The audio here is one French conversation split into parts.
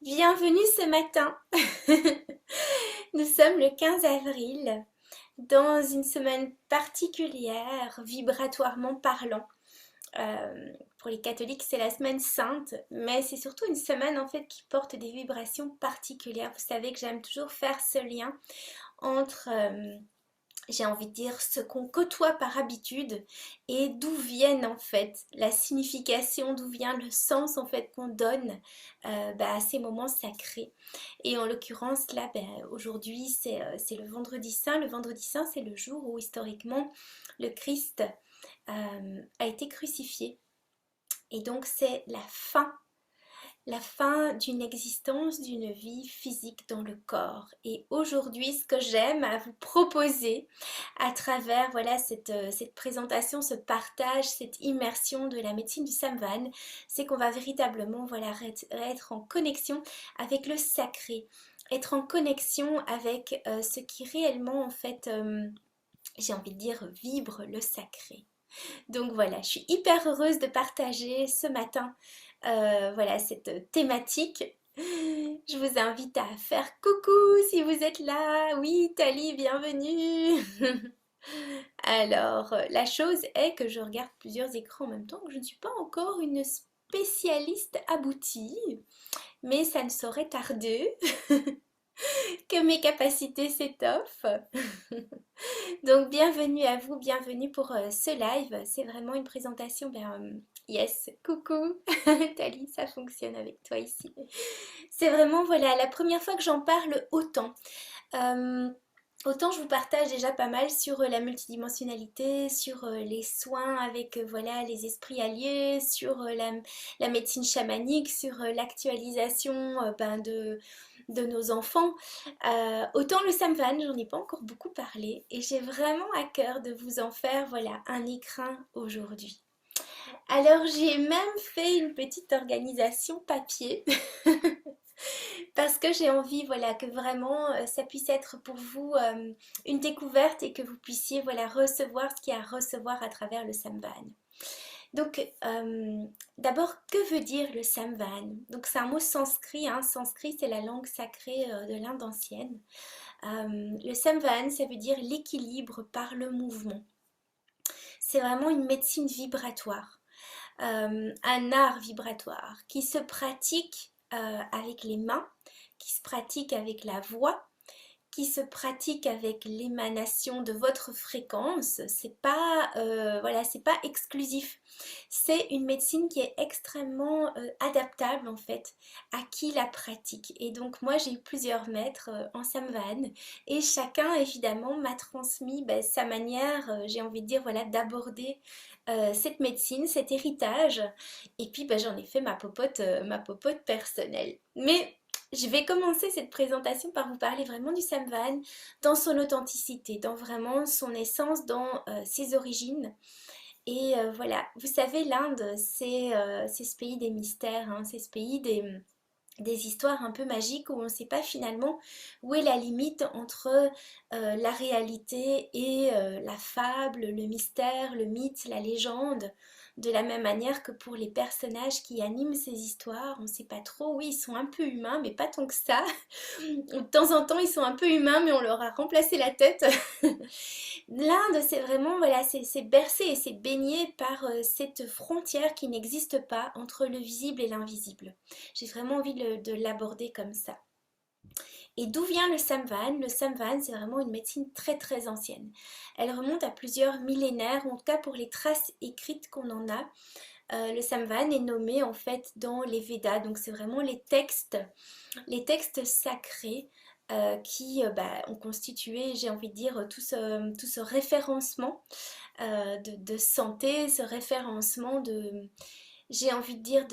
Bienvenue ce matin. Nous sommes le 15 avril, dans une semaine particulière, vibratoirement parlant. Pour les catholiques, c'est la semaine sainte, mais c'est surtout une semaine en fait qui porte des vibrations particulières. Vous savez que j'aime toujours faire ce lien entre j'ai envie de dire, ce qu'on côtoie par habitude et d'où viennent en fait la signification, d'où vient le sens en fait qu'on donne à ces moments sacrés. Et en l'occurrence là, aujourd'hui c'est le vendredi saint. Le vendredi saint c'est le jour où historiquement le Christ a été crucifié. Et donc c'est la fin d'une existence, d'une vie physique dans le corps. Et aujourd'hui, ce que j'aime à vous proposer à travers voilà, cette présentation, ce partage, cette immersion de la médecine du Samvan, c'est qu'on va véritablement voilà, être en connexion avec le sacré, être en connexion avec ce qui réellement, en fait, j'ai envie de dire, vibre le sacré. Donc voilà, je suis hyper heureuse de partager ce matin voilà cette thématique. Je vous invite à faire coucou si vous êtes là. Oui, Tali, bienvenue. Alors, la chose est que je regarde plusieurs écrans en même temps, que je ne suis pas encore une spécialiste aboutie, mais ça ne saurait tarder que mes capacités s'étoffent. Donc bienvenue à vous, bienvenue pour ce live. C'est vraiment une présentation, yes, coucou, Tali, ça fonctionne avec toi ici. C'est vraiment voilà la première fois que j'en parle autant. Euh, Autant je vous partage déjà pas mal sur la multidimensionnalité, sur les soins avec voilà les esprits alliés, sur la médecine chamanique, sur l'actualisation de nos enfants. Autant le Samvan, j'en ai pas encore beaucoup parlé et j'ai vraiment à cœur de vous en faire voilà un écrin aujourd'hui. Alors j'ai même fait une petite organisation papier parce que j'ai envie voilà que vraiment ça puisse être pour vous une découverte et que vous puissiez voilà recevoir ce qu'il y a à recevoir à travers le Samvan. Donc d'abord que veut dire le Samvan? Donc c'est un mot sanskrit, hein. Sanskrit c'est la langue sacrée de l'Inde ancienne. Le Samvan ça veut dire l'équilibre par le mouvement. C'est vraiment une médecine vibratoire, un art vibratoire qui se pratique avec les mains, qui se pratique avec la voix, qui se pratique avec l'émanation de votre fréquence. C'est pas voilà, c'est pas exclusif. C'est une médecine qui est extrêmement adaptable en fait à qui la pratique. Et donc moi j'ai eu plusieurs maîtres en Samvan et chacun évidemment m'a transmis sa manière, j'ai envie de dire voilà, d'aborder cette médecine, cet héritage. Et puis j'en ai fait ma popote personnelle. Mais je vais commencer cette présentation par vous parler vraiment du Samvan dans son authenticité, dans vraiment son essence, dans ses origines. Et voilà, vous savez, l'Inde, c'est ce pays des mystères, hein, c'est ce pays des histoires un peu magiques où on ne sait pas finalement où est la limite entre la réalité et la fable, le mystère, le mythe, la légende. De la même manière que pour les personnages qui animent ces histoires, on ne sait pas trop, oui, ils sont un peu humains, mais pas tant que ça. De temps en temps, ils sont un peu humains, mais on leur a remplacé la tête. L'Inde, c'est vraiment, voilà, c'est bercé et c'est baigné par cette frontière qui n'existe pas entre le visible et l'invisible. J'ai vraiment envie de l'aborder comme ça. Et d'où vient le Samvan? Le Samvan, c'est vraiment une médecine très très ancienne. Elle remonte à plusieurs millénaires, en tout cas pour les traces écrites qu'on en a. Le Samvan est nommé en fait dans les Védas, donc c'est vraiment les textes sacrés qui ont constitué, j'ai envie de dire, tout ce référencement de santé, ce référencement j'ai envie de dire,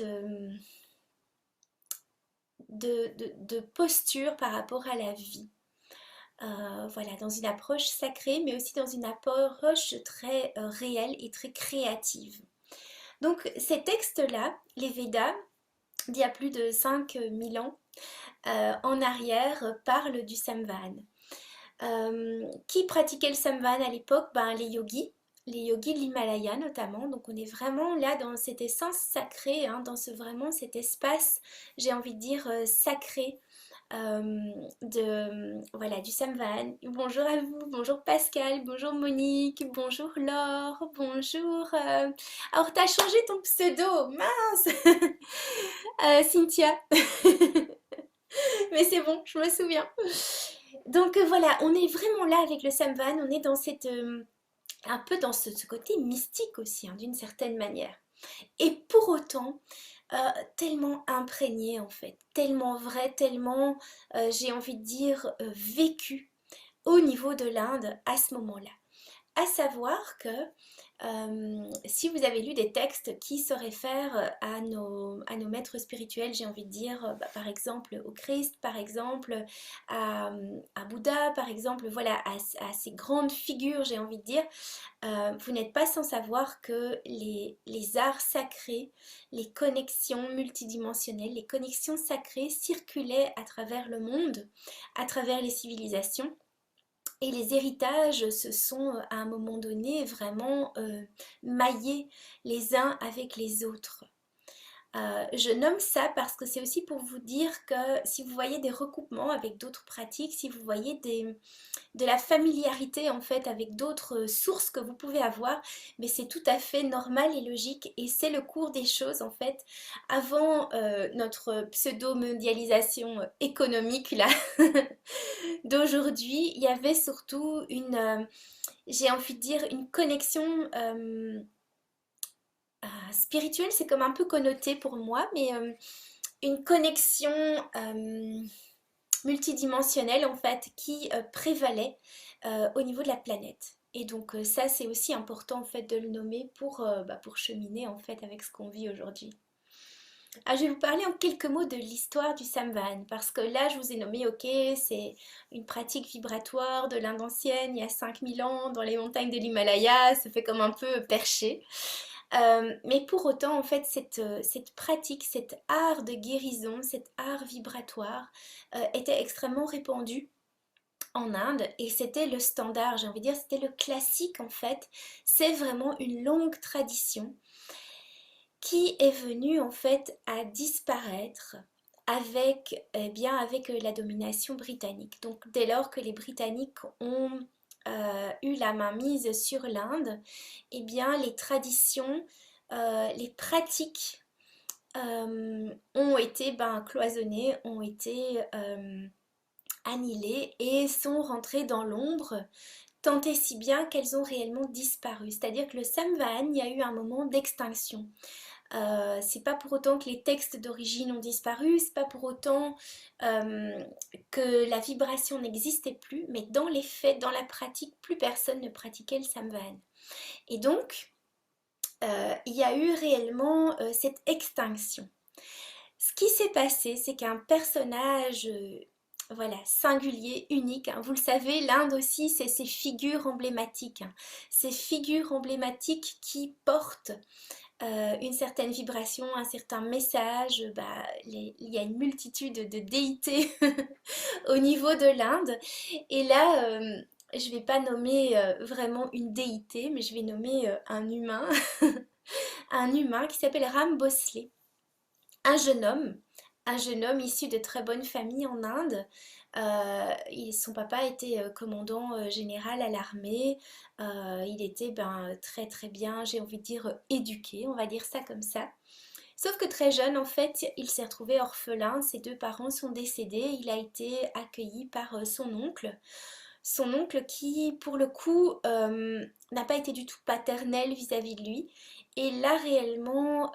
de posture par rapport à la vie. Voilà, dans une approche sacrée, mais aussi dans une approche très réelle et très créative. Donc ces textes-là, les Védas, d'il y a plus de 5000 ans en arrière, parlent du Samvan. Qui pratiquait le Samvan à l'époque? Les yogis. les yogis de l'Himalaya notamment. Donc on est vraiment là dans cette essence sacrée, hein, dans vraiment cet espace, j'ai envie de dire, sacré voilà, du Samvan. Bonjour à vous, bonjour Pascal, bonjour Monique, bonjour Laure, bonjour... Alors t'as changé ton pseudo, mince. Cynthia. Mais c'est bon, je me souviens. Donc voilà, on est vraiment là avec le Samvan, on est dans cette... un peu dans ce côté mystique aussi, hein, d'une certaine manière. Et pour autant, tellement imprégné en fait, tellement vrai, tellement, j'ai envie de dire, vécu au niveau de l'Inde à ce moment-là. À savoir que si vous avez lu des textes qui se réfèrent à nos maîtres spirituels, j'ai envie de dire, bah, par exemple au Christ, par exemple à Bouddha, par exemple, voilà, à ces grandes figures, j'ai envie de dire, vous n'êtes pas sans savoir que les arts sacrés, les connexions multidimensionnelles, les connexions sacrées circulaient à travers le monde, à travers les civilisations. Et les héritages se sont à un moment donné vraiment maillés les uns avec les autres. Je nomme ça parce que c'est aussi pour vous dire que si vous voyez des recoupements avec d'autres pratiques, si vous voyez de la familiarité en fait avec d'autres sources que vous pouvez avoir, mais c'est tout à fait normal et logique et c'est le cours des choses en fait. Avant notre pseudo-mondialisation économique là d'aujourd'hui, il y avait surtout une, j'ai envie de dire, une connexion spirituelle, c'est comme un peu connoté pour moi, mais une connexion multidimensionnelle en fait qui prévalait au niveau de la planète. Et donc ça c'est aussi important en fait de le nommer pour cheminer en fait avec ce qu'on vit aujourd'hui. Ah, je vais vous parler en quelques mots de l'histoire du Samvan, parce que là, je vous ai nommé, ok, c'est une pratique vibratoire de l'Inde ancienne, il y a 5000 ans, dans les montagnes de l'Himalaya, ça fait comme un peu perché. Mais pour autant, en fait, cette pratique, cet art de guérison, cet art vibratoire, était extrêmement répandu en Inde et c'était le standard, j'ai envie de dire, c'était le classique en fait. C'est vraiment une longue tradition qui est venu en fait à disparaître avec, eh bien, avec la domination britannique. Donc dès lors que les Britanniques ont eu la main mise sur l'Inde, eh bien les traditions, les pratiques ont été cloisonnées, ont été annihilées et sont rentrées dans l'ombre, tant et si bien qu'elles ont réellement disparu. C'est-à-dire que le Samvahan, il y a eu un moment d'extinction. C'est pas pour autant que les textes d'origine ont disparu, c'est pas pour autant que la vibration n'existait plus, mais dans les faits, dans la pratique, plus personne ne pratiquait le Samvahan. Et donc, il y a eu réellement cette extinction. Ce qui s'est passé, c'est qu'un personnage voilà, singulier, unique, hein. Vous le savez, l'Inde aussi, c'est ces figures emblématiques, hein. Ces figures emblématiques qui portent une certaine vibration, un certain message. Il y a une multitude de déités au niveau de l'Inde. Et là, je ne vais pas nommer vraiment une déité, mais je vais nommer un humain, un humain qui s'appelle Ram Bhosle, un jeune homme. Un jeune homme issu de très bonnes familles en Inde. Son papa était commandant général à l'armée. Il était très très bien, j'ai envie de dire, éduqué, on va dire ça comme ça. Sauf que très jeune, en fait, il s'est retrouvé orphelin. Ses deux parents sont décédés. Il a été accueilli par son oncle. Son oncle qui, pour le coup, n'a pas été du tout paternel vis-à-vis de lui. Et l'a réellement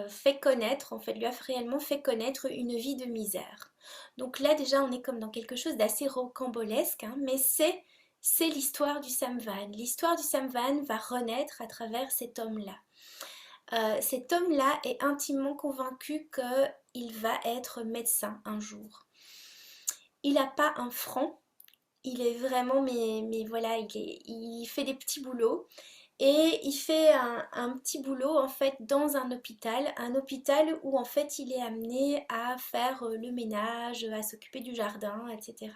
fait connaître, en fait, lui a réellement fait connaître une vie de misère. Donc là déjà on est comme dans quelque chose d'assez rocambolesque, hein, mais c'est l'histoire du Samvan. L'histoire du Samvan va renaître à travers cet homme-là. Cet homme-là est intimement convaincu qu'il va être médecin un jour. Il n'a pas un franc, il est vraiment, mais voilà, il fait des petits boulots. Et il fait un petit boulot en fait dans un hôpital où en fait il est amené à faire le ménage, à s'occuper du jardin, etc.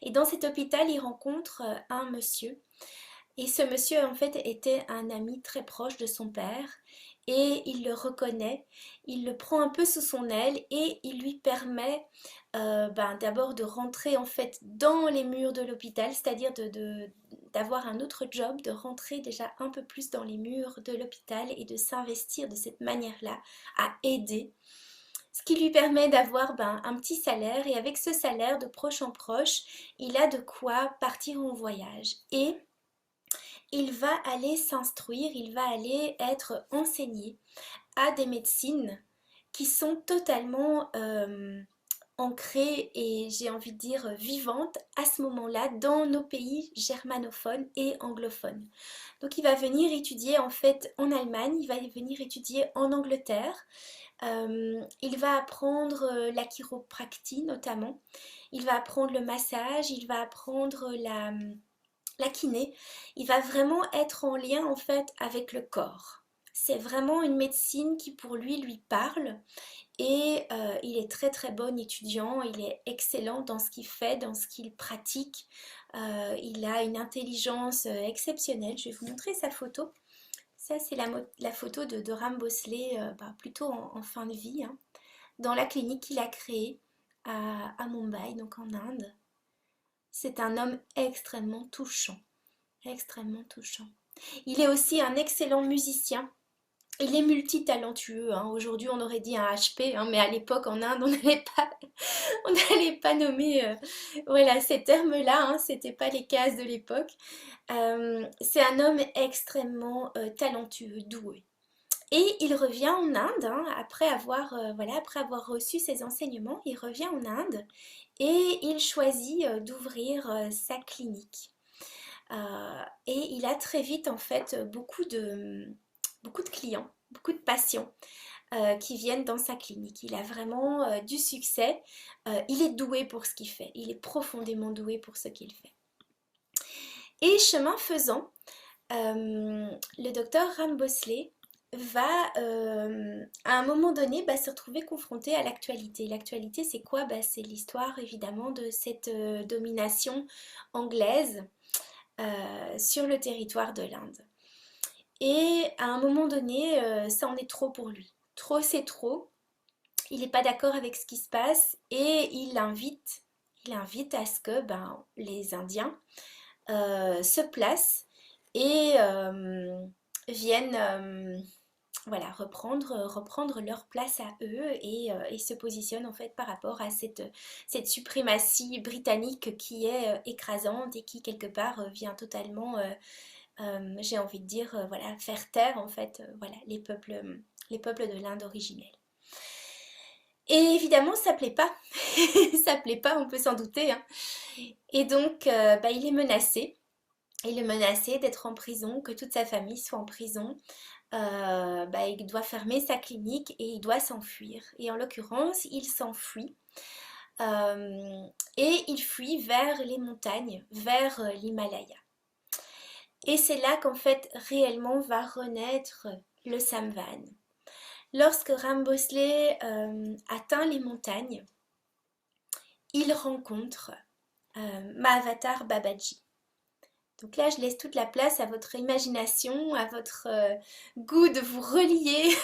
Et dans cet hôpital, il rencontre un monsieur Et ce monsieur, en fait, était un ami très proche de son père et il le reconnaît, il le prend un peu sous son aile et il lui permet d'abord de rentrer en fait dans les murs de l'hôpital, c'est-à-dire d'avoir un autre job, de rentrer déjà un peu plus dans les murs de l'hôpital et de s'investir de cette manière-là à aider. Ce qui lui permet d'avoir un petit salaire et avec ce salaire de proche en proche, il a de quoi partir en voyage. Et il va aller s'instruire, il va aller être enseigné à des médecines qui sont totalement ancrées et j'ai envie de dire vivantes à ce moment-là dans nos pays germanophones et anglophones. Donc il va venir étudier en fait en Allemagne, il va venir étudier en Angleterre, il va apprendre la chiropractie notamment, il va apprendre le massage, il va apprendre la kiné, il va vraiment être en lien en fait avec le corps. C'est vraiment une médecine qui pour lui parle et il est très très bon étudiant, il est excellent dans ce qu'il fait, dans ce qu'il pratique. Il a une intelligence exceptionnelle. Je vais vous montrer sa photo. Ça c'est la photo de Ram Bosley, plutôt en fin de vie, hein, dans la clinique qu'il a créée à Mumbai, donc en Inde. C'est un homme extrêmement touchant. Extrêmement touchant. Il est aussi un excellent musicien. Il est multitalentueux, hein. Aujourd'hui, on aurait dit un HP, hein, mais à l'époque, en Inde, on n'allait pas nommer voilà, ces termes-là. Hein, c'était pas les cases de l'époque. C'est un homme extrêmement talentueux, doué. Et il revient en Inde, hein, après avoir reçu ses enseignements, il revient en Inde et il choisit d'ouvrir sa clinique. Et il a très vite en fait beaucoup de clients, beaucoup de patients qui viennent dans sa clinique. Il a vraiment du succès. Il est doué pour ce qu'il fait. Il est profondément doué pour ce qu'il fait. Et chemin faisant, le docteur Ram Bosley va à un moment donné se retrouver confronté à l'actualité. L'actualité c'est quoi? C'est l'histoire évidemment de cette domination anglaise sur le territoire de l'Inde. Et à un moment donné, ça en est trop pour lui. Trop, c'est trop. Il n'est pas d'accord avec ce qui se passe et il invite à ce que les Indiens se placent et viennent voilà, reprendre leur place à eux et se positionnent en fait par rapport à cette suprématie britannique qui est écrasante et qui quelque part vient totalement j'ai envie de dire, voilà, faire taire en fait, voilà, les peuples de l'Inde originelle. Et évidemment, ça plaît pas, ça plaît pas, on peut s'en douter, hein. Et donc, il est menacé. Il est menacé d'être en prison, que toute sa famille soit en prison. Il doit fermer sa clinique et il doit s'enfuir. Et en l'occurrence, il s'enfuit. Et il fuit vers les montagnes, vers l'Himalaya. Et c'est là qu'en fait réellement va renaître le Samvan. Lorsque Ram Bosley atteint les montagnes, il rencontre Mahavatar Babaji. Donc là, je laisse toute la place à votre imagination, à votre goût de vous relier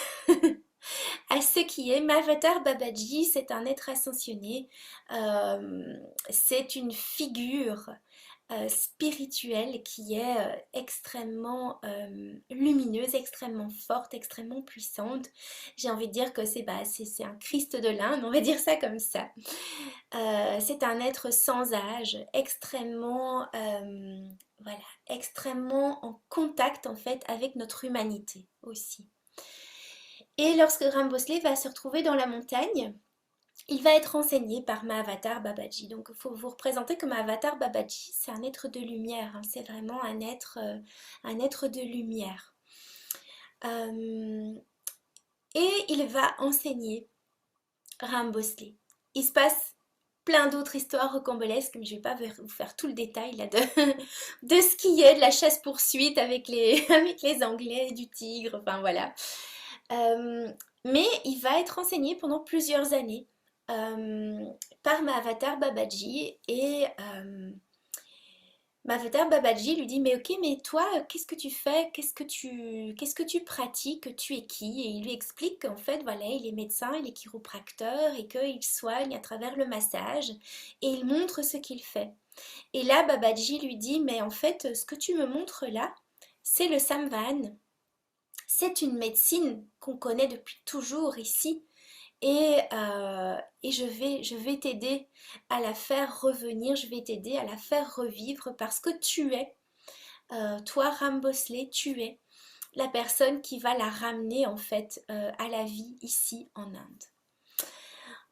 à ce qui est. Mahavatar Babaji, c'est un être ascensionné, c'est une figure spirituelle qui est extrêmement lumineuse, extrêmement forte, extrêmement puissante. J'ai envie de dire que c'est un Christ de l'Inde, on va dire ça comme ça. C'est un être sans âge, voilà, extrêmement en contact en fait avec notre humanité aussi. Et lorsque Ram Bosley va se retrouver dans la montagne, il va être enseigné par Mahavatar Babaji. Donc il faut vous représenter que Mahavatar Babaji, c'est un être de lumière, hein. C'est vraiment un être de lumière. Et il va enseigner Ram Bosley. Il se passe plein d'autres histoires rocambolesques, mais je ne vais pas vous faire tout le détail là de ce qui est de la chasse-poursuite avec les Anglais, du tigre, enfin voilà. Mais il va être enseigné pendant plusieurs années par Mahavatar Babaji et Mavadar Babaji lui dit mais ok mais toi qu'est-ce que tu fais? Qu'est-ce que tu pratiques? Tu es qui? Et il lui explique qu'en fait voilà il est médecin, il est chiropracteur et qu'il soigne à travers le massage et il montre ce qu'il fait. Et là Babaji lui dit mais en fait ce que tu me montres là c'est le Samvan. C'est une médecine qu'on connaît depuis toujours ici et je vais t'aider à la faire revenir, je vais t'aider à la faire revivre parce que tu es, toi Ram Bhosle, tu es la personne qui va la ramener en fait à la vie ici en Inde.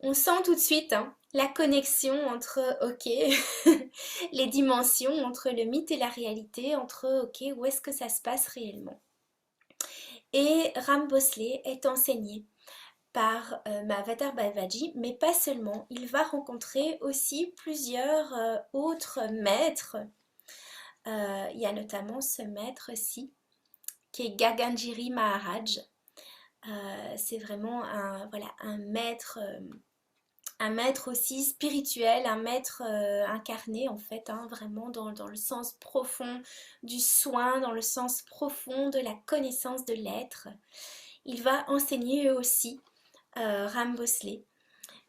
On sent tout de suite hein, la connexion entre, ok, les dimensions, entre le mythe et la réalité, entre, ok, où est-ce que ça se passe réellement. Et Ram Bhosle est enseigné par Mahavatar Bavaji, mais pas seulement. Il va rencontrer aussi plusieurs autres maîtres. Il y a notamment ce maître-ci, qui est Gaganjiri Maharaj. C'est vraiment voilà, un maître aussi spirituel, un maître incarné en fait, hein, vraiment dans le sens profond du soin, dans le sens profond de la connaissance de l'être. Il va enseigner eux aussi Ram Bhosle.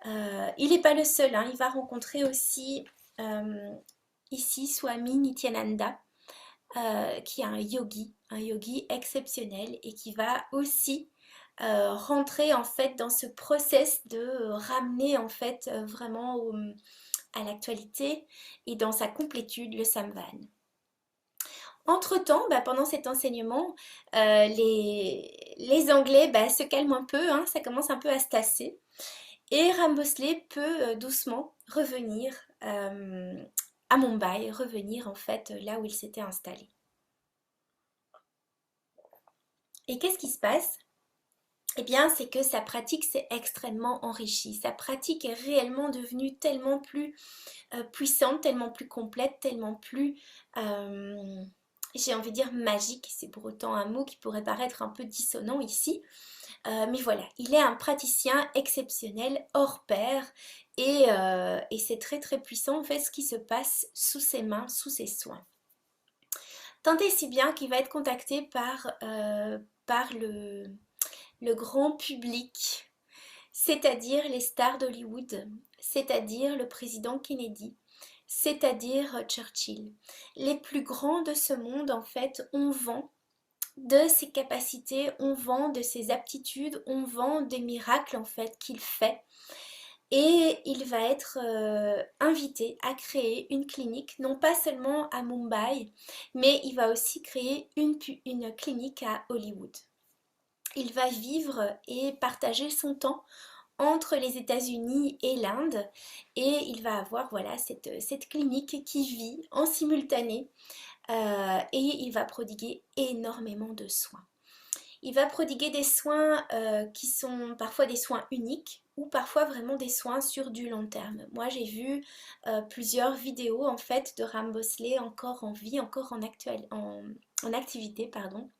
Il n'est pas le seul, hein, il va rencontrer aussi ici Swami Nityananda, qui est un yogi exceptionnel et qui va aussi rentrer en fait dans ce process de ramener en fait vraiment à l'actualité et dans sa complétude le Samvan. Entre-temps, bah, pendant cet enseignement, les Anglais bah, se calment un peu, hein, ça commence un peu à se tasser. Et Ram Bhosle peut doucement revenir à Mumbai, revenir en fait là où il s'était installé. Et qu'est-ce qui se passe? Eh bien, c'est que sa pratique s'est extrêmement enrichie. Sa pratique est réellement devenue tellement plus puissante, tellement plus complète, tellement plus, j'ai envie de dire magique. C'est pour autant un mot qui pourrait paraître un peu dissonant ici. Mais voilà, il est un praticien exceptionnel, hors pair, et c'est très très puissant en fait ce qui se passe sous ses mains, sous ses soins. Tant et si bien qu'il va être contacté par le grand public, c'est-à-dire les stars d'Hollywood, c'est-à-dire le président Kennedy, c'est-à-dire Churchill. Les plus grands de ce monde en fait, on vend de ses capacités, on vend de ses aptitudes, on vend des miracles en fait qu'il fait. Et il va être invité à créer une clinique, non pas seulement à Mumbai, mais il va aussi créer une clinique à Hollywood. Il va vivre et partager son temps entre les États-Unis et l'Inde et il va avoir voilà, cette clinique qui vit en simultané et il va prodiguer énormément de soins. Il va prodiguer des soins qui sont parfois des soins uniques ou parfois vraiment des soins sur du long terme. Moi j'ai vu plusieurs vidéos en fait de Ram Bhosle encore en vie, encore en activité, pardon,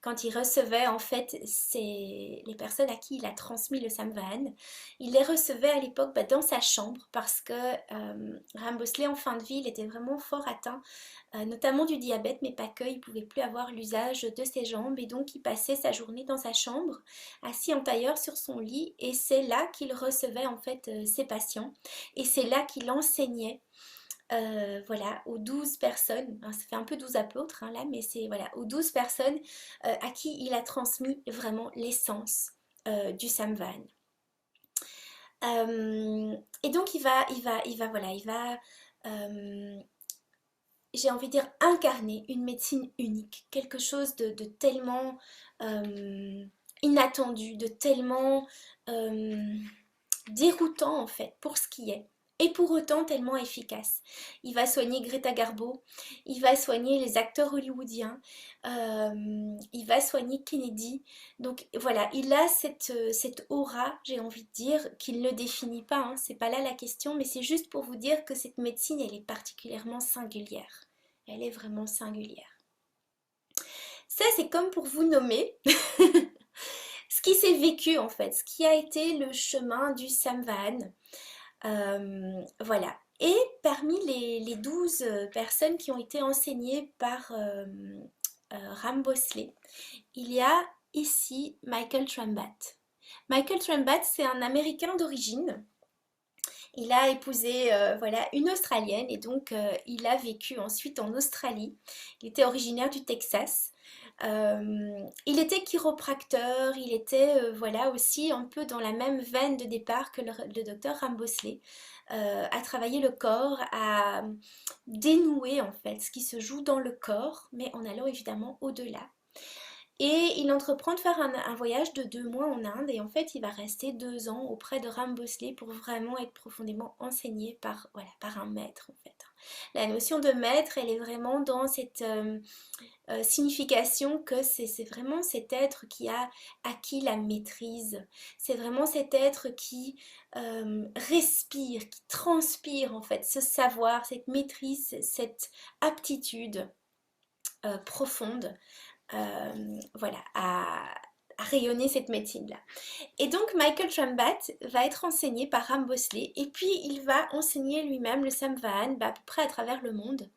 quand il recevait en fait les personnes à qui il a transmis le Samvahan, il les recevait à l'époque dans sa chambre parce que Ram Bhosle en fin de vie, il était vraiment fort atteint, notamment du diabète, mais pas que, il ne pouvait plus avoir l'usage de ses jambes et donc il passait sa journée dans sa chambre, assis en tailleur sur son lit et c'est là qu'il recevait en fait ses patients et c'est là qu'il enseignait voilà, aux 12 personnes, hein, ça fait un peu 12 apôtres hein, là, mais c'est voilà, aux 12 personnes à qui il a transmis vraiment l'essence du Samvan. Et donc voilà, j'ai envie de dire, incarner une médecine unique, quelque chose de tellement inattendu, de tellement déroutant en fait pour ce qui est. Et pour autant tellement efficace. Il va soigner Greta Garbo, il va soigner les acteurs hollywoodiens, il va soigner Kennedy. Donc voilà, il a cette aura, j'ai envie de dire, qu'il ne définit pas, hein, c'est pas là la question, mais c'est juste pour vous dire que cette médecine, elle est particulièrement singulière. Elle est vraiment singulière. Ça, c'est comme pour vous nommer ce qui s'est vécu en fait, ce qui a été le chemin du Samvan. Voilà. Et parmi les 12 personnes qui ont été enseignées par Ram Bosley, il y a ici Michael Trembath. Michael Trembath, c'est un Américain d'origine. Il a épousé voilà, une Australienne et donc il a vécu ensuite en Australie. Il était originaire du Texas. Il était chiropracteur, il était voilà, aussi un peu dans la même veine de départ que le docteur Ram Bosley, à travailler le corps, à dénouer en fait ce qui se joue dans le corps, mais en allant évidemment au-delà. Et il entreprend de faire un voyage de 2 mois en Inde et en fait il va rester 2 ans auprès de Ram Bosley pour vraiment être profondément enseigné par, voilà, par un maître en fait. La notion de maître, elle est vraiment dans cette signification que c'est vraiment cet être qui a acquis la maîtrise. C'est vraiment cet être qui respire, qui transpire en fait ce savoir, cette maîtrise, cette aptitude profonde voilà, à rayonner cette médecine-là. Et donc Michael Trembath va être enseigné par Ram Bosley et puis il va enseigner lui-même le Samvahan à peu près à travers le monde.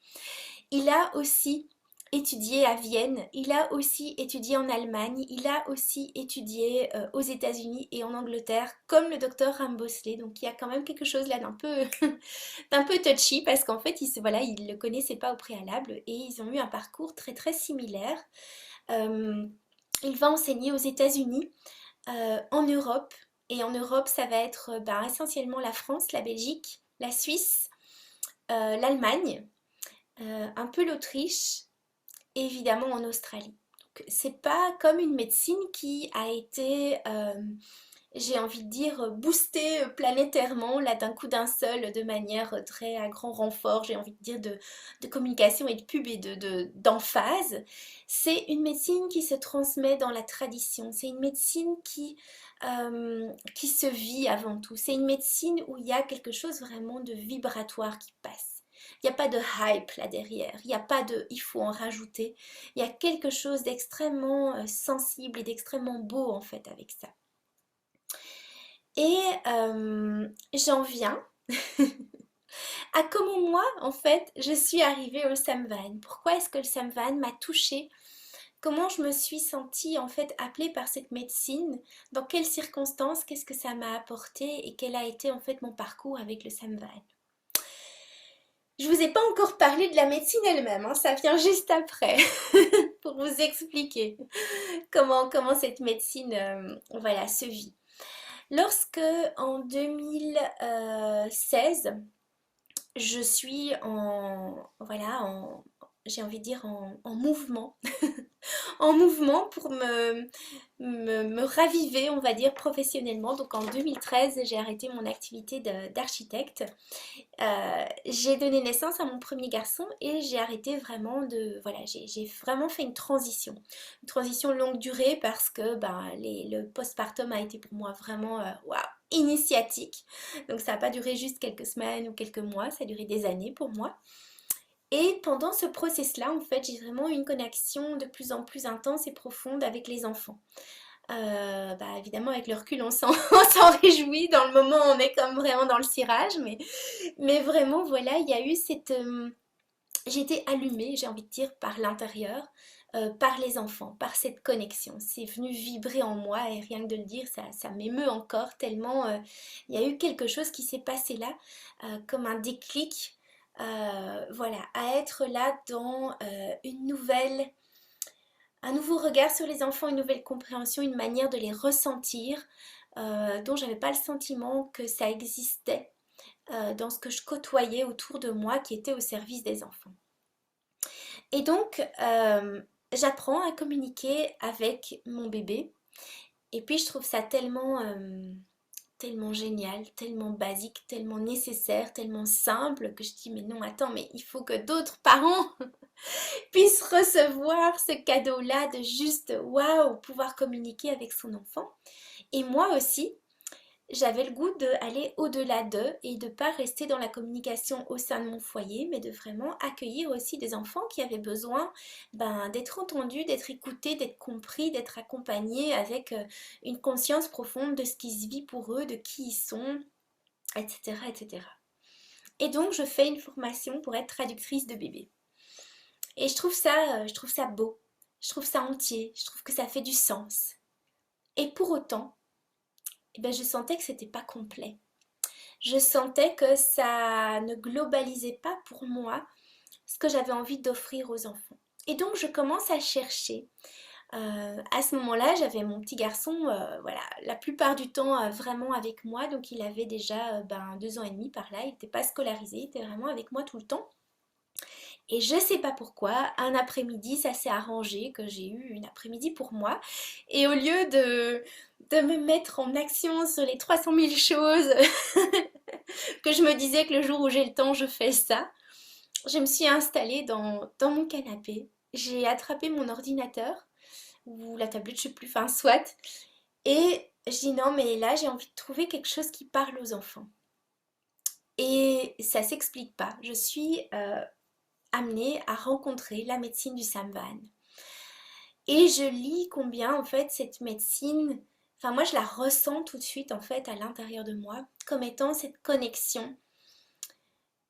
Il a aussi étudié à Vienne, il a aussi étudié en Allemagne, il a aussi étudié aux États-Unis et en Angleterre, comme le docteur Ram Bosley. Donc il y a quand même quelque chose là d'un peu, d'un peu touchy parce qu'en fait, voilà, ils ne le connaissaient pas au préalable et ils ont eu un parcours très très similaire. Euh, il va enseigner aux États-Unis, en Europe. Et en Europe, ça va être essentiellement la France, la Belgique, la Suisse, l'Allemagne, un peu l'Autriche et évidemment en Australie. Donc, c'est pas comme une médecine qui a été j'ai envie de dire, boosté planétairement, là d'un coup d'un seul, de manière très à grand renfort, j'ai envie de dire, de communication et de pub et d'emphase. C'est une médecine qui se transmet dans la tradition, c'est une médecine qui se vit avant tout, c'est une médecine où il y a quelque chose vraiment de vibratoire qui passe. Il n'y a pas de hype là derrière, il n'y a pas de il faut en rajouter, il y a quelque chose d'extrêmement sensible et d'extrêmement beau en fait avec ça. Et j'en viens à comment moi, en fait, je suis arrivée au Samvan. Pourquoi est-ce que le Samvan m'a touchée? Comment je me suis sentie, en fait, appelée par cette médecine? Dans quelles circonstances? Qu'est-ce que ça m'a apporté? Et quel a été, en fait, mon parcours avec le Samvan? Je vous ai pas encore parlé de la médecine elle-même, hein, ça vient juste après, pour vous expliquer comment cette médecine, voilà, se vit. Lorsque, en 2016, je suis voilà, j'ai envie de dire en mouvement, en mouvement pour me raviver, on va dire, professionnellement. Donc en 2013, j'ai arrêté mon activité d'architecte. J'ai donné naissance à mon premier garçon et j'ai arrêté vraiment voilà, j'ai vraiment fait une transition longue durée parce que le postpartum a été pour moi vraiment waouh, initiatique. Donc ça n'a pas duré juste quelques semaines ou quelques mois, ça a duré des années pour moi. Et pendant ce process-là, en fait, j'ai vraiment eu une connexion de plus en plus intense et profonde avec les enfants. Évidemment, avec le recul, on s'en on s'en réjouit. Dans le moment, on est comme vraiment dans le cirage. Mais vraiment, voilà, il y a eu cette... j'ai été allumée, j'ai envie de dire, par l'intérieur, par les enfants, par cette connexion. C'est venu vibrer en moi et rien que de le dire, ça m'émeut encore tellement il y a eu quelque chose qui s'est passé là, comme un déclic. Voilà, à être là dans un nouveau regard sur les enfants, une nouvelle compréhension, une manière de les ressentir, dont j'avais pas le sentiment que ça existait dans ce que je côtoyais autour de moi qui était au service des enfants. Et donc, j'apprends à communiquer avec mon bébé. Et puis, je trouve ça tellement génial, tellement basique, tellement nécessaire, tellement simple que je dis mais non, attends, mais il faut que d'autres parents puissent recevoir ce cadeau-là de juste waouh, pouvoir communiquer avec son enfant. Et moi aussi, j'avais le goût d'aller au-delà d'eux et de ne pas rester dans la communication au sein de mon foyer, mais de vraiment accueillir aussi des enfants qui avaient besoin d'être entendus, d'être écoutés, d'être compris, d'être accompagnés avec une conscience profonde de ce qui se vit pour eux, de qui ils sont, etc., etc. Et donc je fais une formation pour être traductrice de bébé. Et je trouve ça beau, je trouve ça entier, je trouve que ça fait du sens. Et pour autant, eh ben, je sentais que c'était pas complet. Je sentais que ça ne globalisait pas pour moi ce que j'avais envie d'offrir aux enfants. Et donc je commence à chercher. À ce moment-là, j'avais mon petit garçon, voilà, la plupart du temps vraiment avec moi, donc il avait déjà 2 ans et demi par là, il n'était pas scolarisé, il était vraiment avec moi tout le temps. Et je sais pas pourquoi, un après-midi, ça s'est arrangé, que j'ai eu une après-midi pour moi. Et au lieu de me mettre en action sur les 300 000 choses que je me disais que le jour où j'ai le temps, je fais ça, je me suis installée dans mon canapé. J'ai attrapé mon ordinateur, ou la tablette, je sais plus, enfin soit. Et je dis non, mais là, j'ai envie de trouver quelque chose qui parle aux enfants. Et ça s'explique pas. Je suis amenée à rencontrer la médecine du Samvan. Et je lis combien en fait cette médecine, enfin moi je la ressens tout de suite en fait à l'intérieur de moi comme étant cette connexion.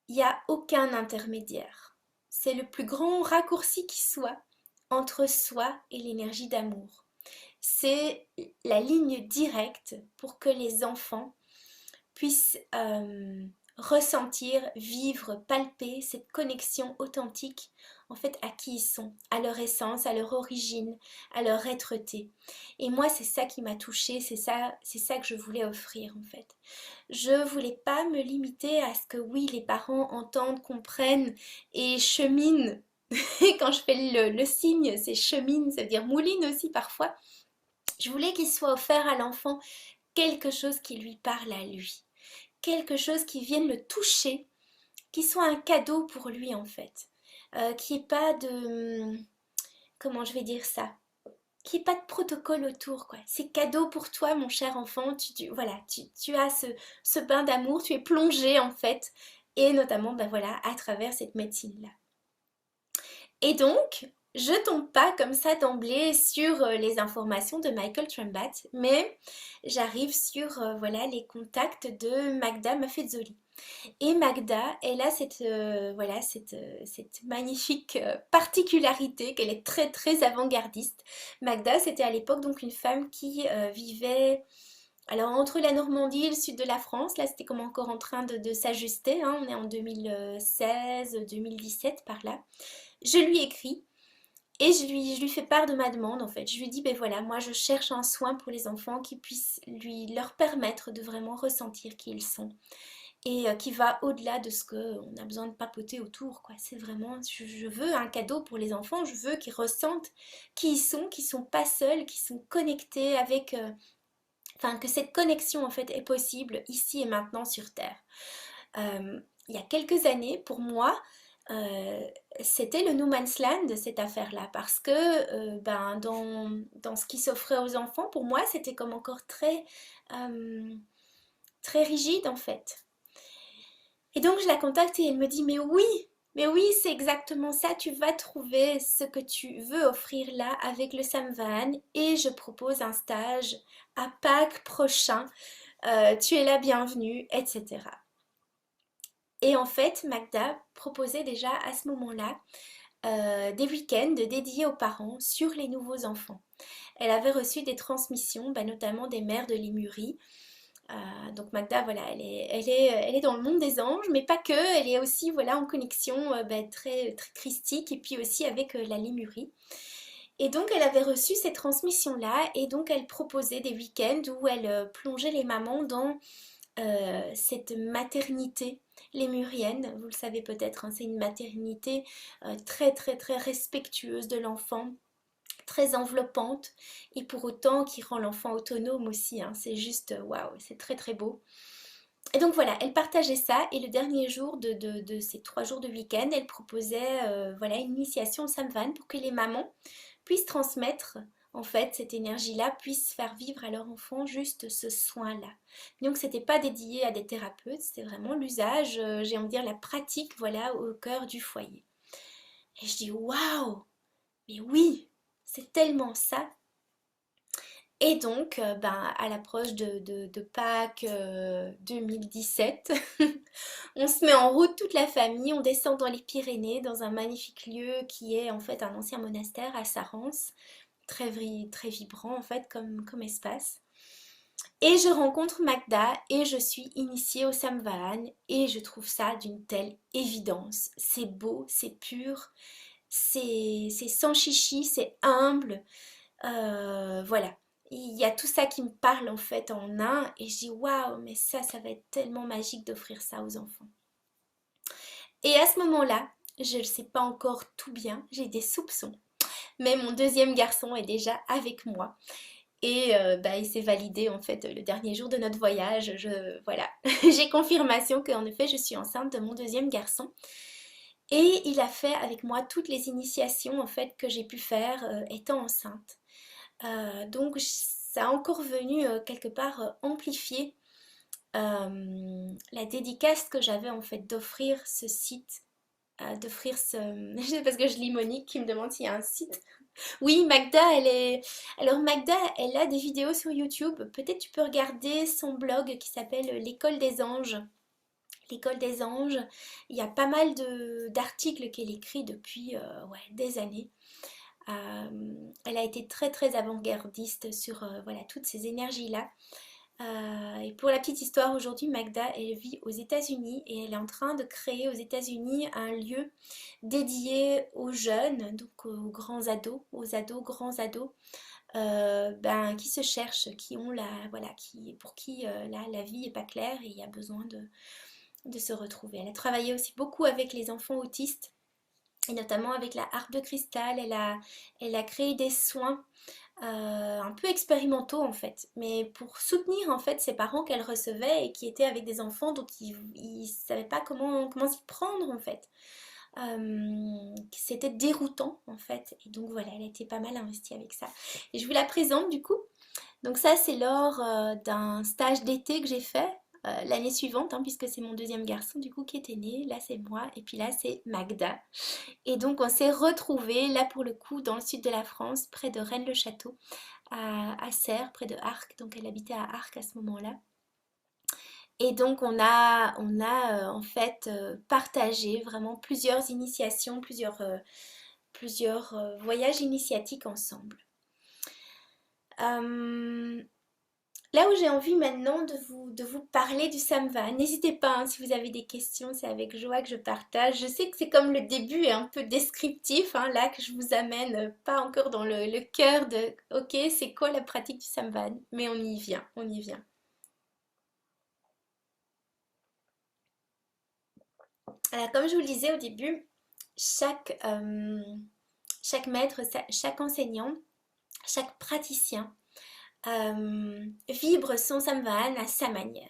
Il n'y a aucun intermédiaire. C'est le plus grand raccourci qui soit entre soi et l'énergie d'amour. C'est la ligne directe pour que les enfants puissent ressentir, vivre, palper cette connexion authentique en fait à qui ils sont, à leur essence, à leur origine, à leur être-té. Et moi c'est ça qui m'a touchée, c'est ça que je voulais offrir en fait. Je voulais pas me limiter à ce que oui les parents entendent, comprennent et cheminent. Et quand je fais le signe, c'est chemine, ça veut dire mouline aussi parfois. Je voulais qu'il soit offert à l'enfant quelque chose qui lui parle à lui, quelque chose qui vienne le toucher, qui soit un cadeau pour lui en fait, qui ait pas de, comment je vais dire ça, qui ait pas de protocole autour quoi. C'est cadeau pour toi mon cher enfant, voilà, tu as ce bain d'amour, tu es plongé en fait, et notamment ben voilà à travers cette médecine là. Et donc, je tombe pas comme ça d'emblée sur les informations de Michael Trembat, mais j'arrive sur voilà, les contacts de Magda Mafezzoli. Et Magda, elle a voilà, cette magnifique particularité qu'elle est très très avant-gardiste. Magda, c'était à l'époque donc une femme qui vivait alors entre la Normandie et le sud de la France. Là c'était comme encore en train de s'ajuster, hein. On est en 2016-2017 par là. Je lui écris et je lui fais part de ma demande en fait. Je lui dis, ben voilà, moi je cherche un soin pour les enfants qui puisse leur permettre de vraiment ressentir qui ils sont. Et qui va au-delà de ce qu'on a besoin de papoter autour, quoi. C'est vraiment, je veux un cadeau pour les enfants, je veux qu'ils ressentent qui ils sont, qu'ils sont pas seuls, qu'ils sont connectés avec... Enfin, que cette connexion en fait est possible ici et maintenant sur Terre. Il y a quelques années, pour moi, euh, c'était le no man's land cette affaire-là parce que dans ce qui s'offrait aux enfants, pour moi, c'était comme encore euh, très rigide en fait. Et donc je la contacte et elle me dit mais oui, c'est exactement ça, tu vas trouver ce que tu veux offrir là avec le Samvan et je propose un stage à Pâques prochain, tu es la bienvenue, etc. Et en fait, Magda proposait déjà à ce moment-là des week-ends dédiés aux parents sur les nouveaux enfants. Elle avait reçu des transmissions, notamment des mères de Lémurie. Donc Magda, voilà, elle est dans le monde des anges, mais pas que, elle est aussi voilà, en connexion très, très christique et puis aussi avec la Lémurie. Et donc elle avait reçu ces transmissions-là et donc elle proposait des week-ends où elle plongeait les mamans dans cette maternité lémurienne. Vous le savez peut-être, hein, c'est une maternité très très très respectueuse de l'enfant, très enveloppante et pour autant qui rend l'enfant autonome aussi, hein. C'est juste waouh, c'est très très beau. Et donc voilà, elle partageait ça et le dernier jour de ces 3 jours de week-end, elle proposait voilà, une initiation au Samvan pour que les mamans puissent transmettre en fait cette énergie-là, puissent faire vivre à leur enfant juste ce soin-là. Donc c'était pas dédié à des thérapeutes, c'était vraiment l'usage, j'ai envie de dire la pratique, voilà, au cœur du foyer. Et je dis waouh, mais oui, c'est tellement ça. Et donc, ben, à l'approche de Pâques 2017, on se met en route toute la famille, on descend dans les Pyrénées, dans un magnifique lieu qui est en fait un ancien monastère à Sarens, très vibrant en fait comme espace. Et je rencontre Magda et je suis initiée au Samvahan et je trouve ça d'une telle évidence. C'est beau, c'est pur, c'est sans chichi, c'est humble. Voilà. Il y a tout ça qui me parle en fait en un et je dis waouh, mais ça va être tellement magique d'offrir ça aux enfants. Et à ce moment-là, je ne sais pas encore tout bien, j'ai des soupçons, mais mon deuxième garçon est déjà avec moi. Et bah, il s'est validé en fait le dernier jour de notre voyage. Voilà, j'ai confirmation qu'en effet je suis enceinte de mon deuxième garçon. Et il a fait avec moi toutes les initiations en fait que j'ai pu faire étant enceinte. Donc ça a encore venu quelque part amplifier la dédicace que j'avais en fait d'offrir ce site, d'offrir ce... parce que je lis Monique qui me demande s'il y a un site. Oui, Magda, elle est... Alors Magda, elle a des vidéos sur YouTube. Peut-être tu peux regarder son blog qui s'appelle L'école des anges. L'école des anges, il y a pas mal d'articles qu'elle écrit depuis ouais, des années. Elle a été très avant-gardiste sur voilà, toutes ces énergies-là. Et pour la petite histoire, aujourd'hui, Magda, elle vit aux États-Unis et elle est en train de créer aux États-Unis un lieu dédié aux jeunes, donc aux grands ados, aux ados, grands ados, ben, qui se cherchent, qui ont la, voilà, pour qui la vie n'est pas claire et il y a besoin de se retrouver. Elle a travaillé aussi beaucoup avec les enfants autistes et notamment avec la harpe de cristal. Elle a créé des soins un peu expérimentaux en fait, mais pour soutenir en fait ces parents qu'elle recevait et qui étaient avec des enfants dont ils ne savaient pas comment s'y prendre en fait. C'était déroutant en fait, et donc voilà, elle a été pas mal investie avec ça. Et je vous la présente du coup. Donc ça c'est lors d'un stage d'été que j'ai fait l'année suivante, hein, puisque c'est mon deuxième garçon du coup qui était né. Là c'est moi et puis là c'est Magda. Et donc on s'est retrouvés là pour le coup dans le sud de la France, près de Rennes-le-Château, à Serres, près de Arques. Donc elle habitait à Arques à ce moment-là. Et donc on a en fait partagé vraiment plusieurs initiations, plusieurs voyages initiatiques ensemble. Euh, Là où j'ai envie maintenant de vous parler du Samva, n'hésitez pas hein, si vous avez des questions, c'est avec joie que je partage. Je sais que c'est comme le début est un peu descriptif, hein, là que je vous amène pas encore dans le cœur de ok, c'est quoi la pratique du Samva, mais on y vient, on y vient. Alors comme je vous le disais au début, chaque maître, chaque enseignant, chaque praticien vibre son Samvahan à sa manière.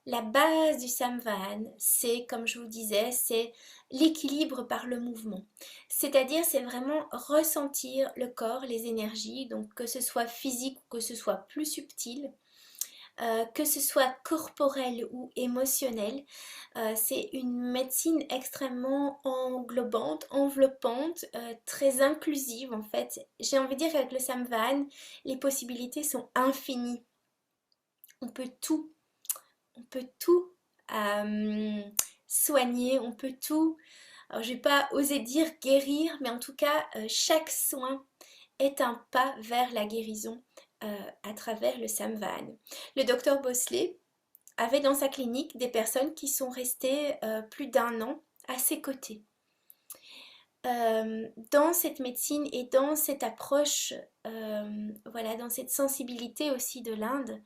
La base du Samvahan, c'est, comme je vous disais, c'est l'équilibre par le mouvement. C'est-à-dire, c'est vraiment ressentir le corps, les énergies, donc que ce soit physique ou que ce soit plus subtil, que ce soit corporel ou émotionnel. C'est une médecine extrêmement englobante, enveloppante, très inclusive en fait. J'ai envie de dire qu'avec le Samvahan, les possibilités sont infinies. On peut tout on peut tout soigner, on peut tout, alors je vais pas oser dire guérir, mais en tout cas chaque soin est un pas vers la guérison à travers le Samvahan. Le docteur Bosley avait dans sa clinique des personnes qui sont restées plus d'un an à ses côtés. Dans cette médecine et dans cette approche, voilà, dans cette sensibilité aussi de l'Inde,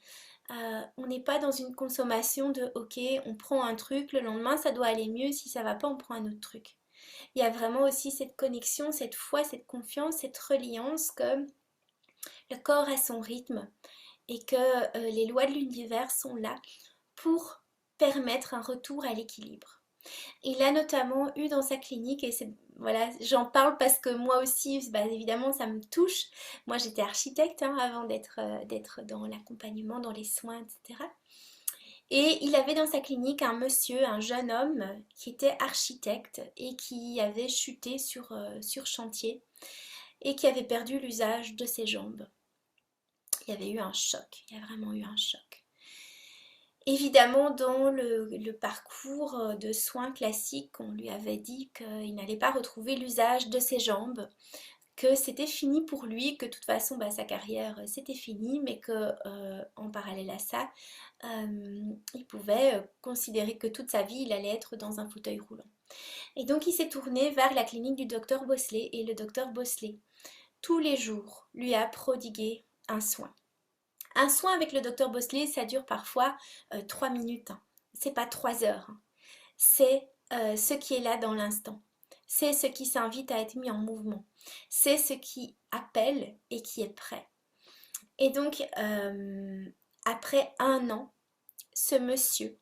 on n'est pas dans une consommation de ok, on prend un truc, le lendemain ça doit aller mieux, si ça va pas, on prend un autre truc. Il y a vraiment aussi cette connexion, cette foi, cette confiance, cette reliance que le corps a son rythme et que les lois de l'univers sont là pour permettre un retour à l'équilibre. Il a notamment eu dans sa clinique, et voilà, j'en parle parce que moi aussi, bah, évidemment, ça me touche. Moi, j'étais architecte hein, avant d'être dans l'accompagnement, dans les soins, etc. Et il avait dans sa clinique un monsieur, un jeune homme qui était architecte et qui avait chuté sur chantier et qui avait perdu l'usage de ses jambes. Il y avait eu un choc, il y a vraiment eu un choc. Évidemment, dans le parcours de soins classiques, on lui avait dit qu'il n'allait pas retrouver l'usage de ses jambes, que c'était fini pour lui, que de toute façon sa carrière c'était fini, mais que en parallèle à ça, il pouvait considérer que toute sa vie il allait être dans un fauteuil roulant. Et donc il s'est tourné vers la clinique du docteur Bosley, et le docteur Bosley, tous les jours, lui a prodigué un soin. Un soin avec le docteur Bosley, ça dure parfois 3 minutes. Hein. C'est pas 3 heures. Hein. C'est ce qui est là dans l'instant. C'est ce qui s'invite à être mis en mouvement. C'est ce qui appelle et qui est prêt. Et donc, après 1 an, ce monsieur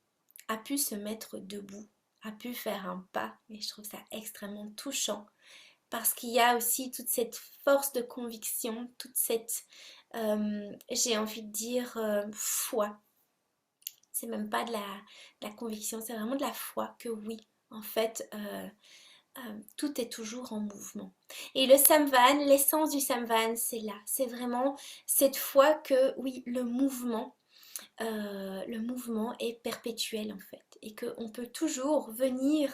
a pu se mettre debout, a pu faire un pas. Et je trouve ça extrêmement touchant. Parce qu'il y a aussi toute cette force de conviction, toute cette, j'ai envie de dire, foi. C'est même pas de la conviction, c'est vraiment de la foi que oui, en fait, tout est toujours en mouvement. Et le Samvan, l'essence du Samvan, c'est là. C'est vraiment cette foi que oui, le mouvement est perpétuel en fait. Et qu'on peut toujours venir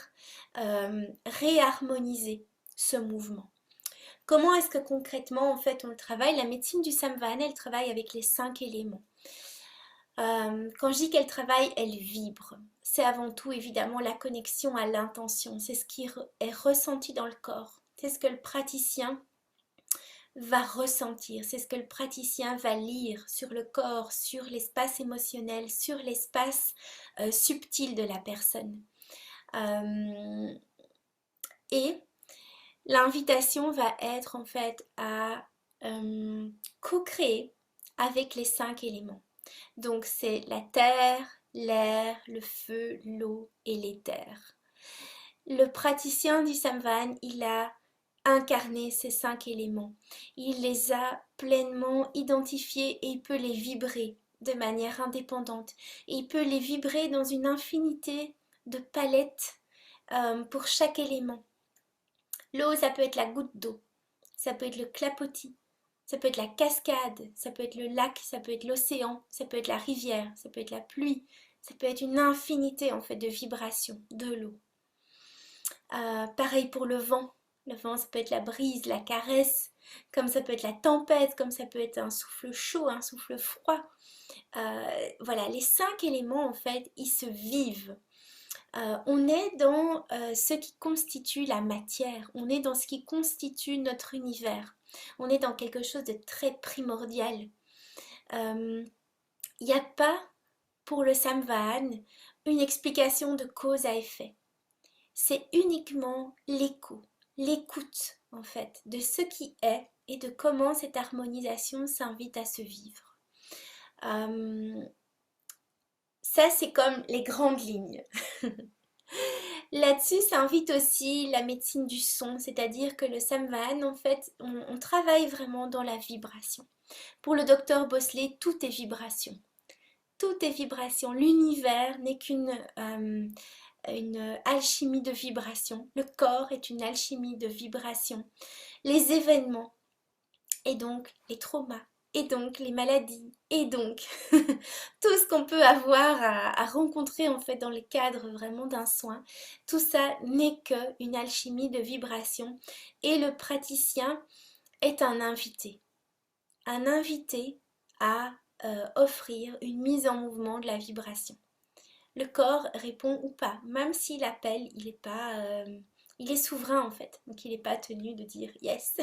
réharmoniser ce mouvement. Comment est-ce que concrètement en fait on le travaille? La médecine du Samvan, elle travaille avec les 5 éléments. Quand je dis qu'elle travaille, elle vibre. C'est avant tout évidemment la connexion à l'intention. C'est ce qui est ressenti dans le corps. C'est ce que le praticien va ressentir. C'est ce que le praticien va lire sur le corps, sur l'espace émotionnel, sur l'espace subtil de la personne. Et l'invitation va être en fait à co-créer avec les 5 éléments. Donc c'est la terre, l'air, le feu, l'eau et l'éther. Le praticien du Samvan, il a incarné ces 5 éléments. Il les a pleinement identifiés et il peut les vibrer de manière indépendante. Et il peut les vibrer dans une infinité de palettes pour chaque élément. L'eau, ça peut être la goutte d'eau, ça peut être le clapotis, ça peut être la cascade, ça peut être le lac, ça peut être l'océan, ça peut être la rivière, ça peut être la pluie, ça peut être une infinité en fait de vibrations de l'eau. Pareil pour le vent, ça peut être la brise, la caresse, comme ça peut être la tempête, comme ça peut être un souffle chaud, un souffle froid. Voilà, les 5 éléments en fait, ils se vivent. On est dans ce qui constitue la matière, on est dans ce qui constitue notre univers, on est dans quelque chose de très primordial. Il n'y a pas pour le Samvan une explication de cause à effet, c'est uniquement l'écho, l'écoute en fait de ce qui est et de comment cette harmonisation s'invite à se vivre. Ça c'est comme les grandes lignes. Là-dessus, ça invite aussi la médecine du son, c'est-à-dire que le Samvan, en fait, on travaille vraiment dans la vibration. Pour le docteur Bosley, tout est vibration. Tout est vibration. L'univers n'est qu'une une alchimie de vibration. Le corps est une alchimie de vibration. Les événements, et donc les traumas, et donc les maladies, et donc tout ce qu'on peut avoir à rencontrer en fait dans le cadre vraiment d'un soin, tout ça n'est qu'une alchimie de vibration et le praticien est un invité à offrir une mise en mouvement de la vibration. Le corps répond ou pas, même s'il appelle, il est pas, il est souverain en fait, donc il n'est pas tenu de dire yes.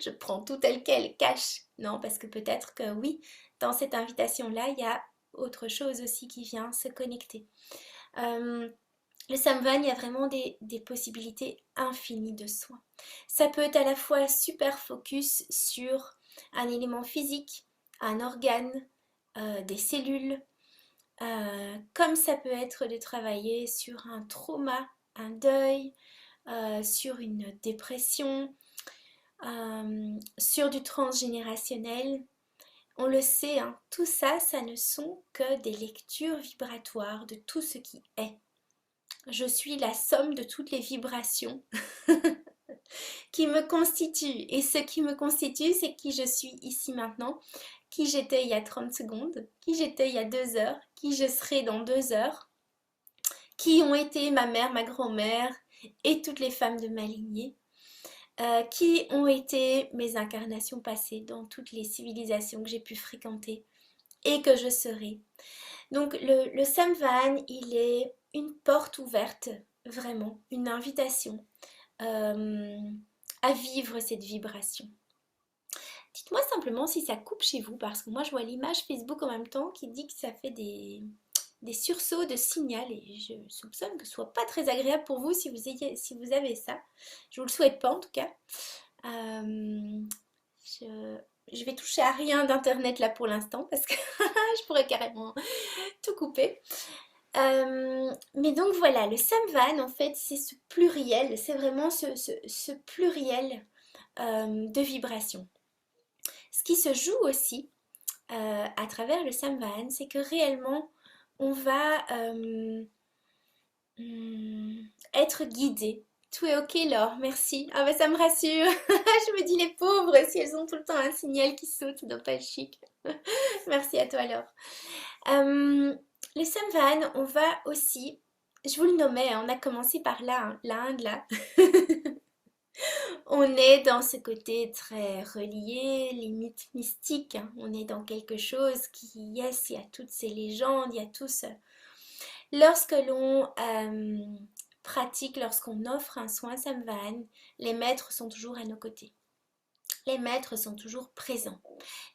Je prends tout tel quel, cash. Non, parce que peut-être que oui, dans cette invitation-là, il y a autre chose aussi qui vient se connecter. Le Samvan, il y a vraiment des possibilités infinies de soins. Ça peut être à la fois super focus sur un élément physique, un organe, des cellules, comme ça peut être de travailler sur un trauma, un deuil, sur une dépression, sur du transgénérationnel. On le sait, hein, tout ça, ça ne sont que des lectures vibratoires de tout ce qui est. Je suis la somme de toutes les vibrations qui me constitue. Et ce qui me constitue, c'est qui je suis ici maintenant, qui j'étais il y a 30 secondes, qui j'étais il y a 2 heures, qui je serai dans 2 heures, qui ont été ma mère, ma grand-mère et toutes les femmes de ma lignée, qui ont été mes incarnations passées dans toutes les civilisations que j'ai pu fréquenter et que je serai. Donc le Samhain, il est une porte ouverte, vraiment, une invitation à vivre cette vibration. Dites-moi simplement si ça coupe chez vous, parce que moi je vois l'image Facebook en même temps qui dit que ça fait des sursauts de signal et je soupçonne que ce soit pas très agréable pour vous si vous avez ça. Je vous le souhaite pas en tout cas. Je vais toucher à rien d'internet là pour l'instant parce que je pourrais carrément tout couper. Mais donc voilà, le Samhain en fait c'est ce pluriel, c'est vraiment ce pluriel de vibrations. Ce qui se joue aussi à travers le Samhain, c'est que réellement on va être guidé. Tout est ok Laure, merci. Ah bah ça me rassure. Je me dis les pauvres, si elles ont tout le temps un signal qui saute, ça doit pas être chic. Merci à toi Laure. Le Samhain, on va aussi, je vous le nommais, hein, on a commencé par là, hein, l'Inde là. On est dans ce côté très relié, limite mystique, hein. On est dans quelque chose qui, yes, il y a toutes ces légendes, il y a tout ce... Lorsque l'on pratique, lorsqu'on offre un soin Samhain, les maîtres sont toujours à nos côtés. Les maîtres sont toujours présents.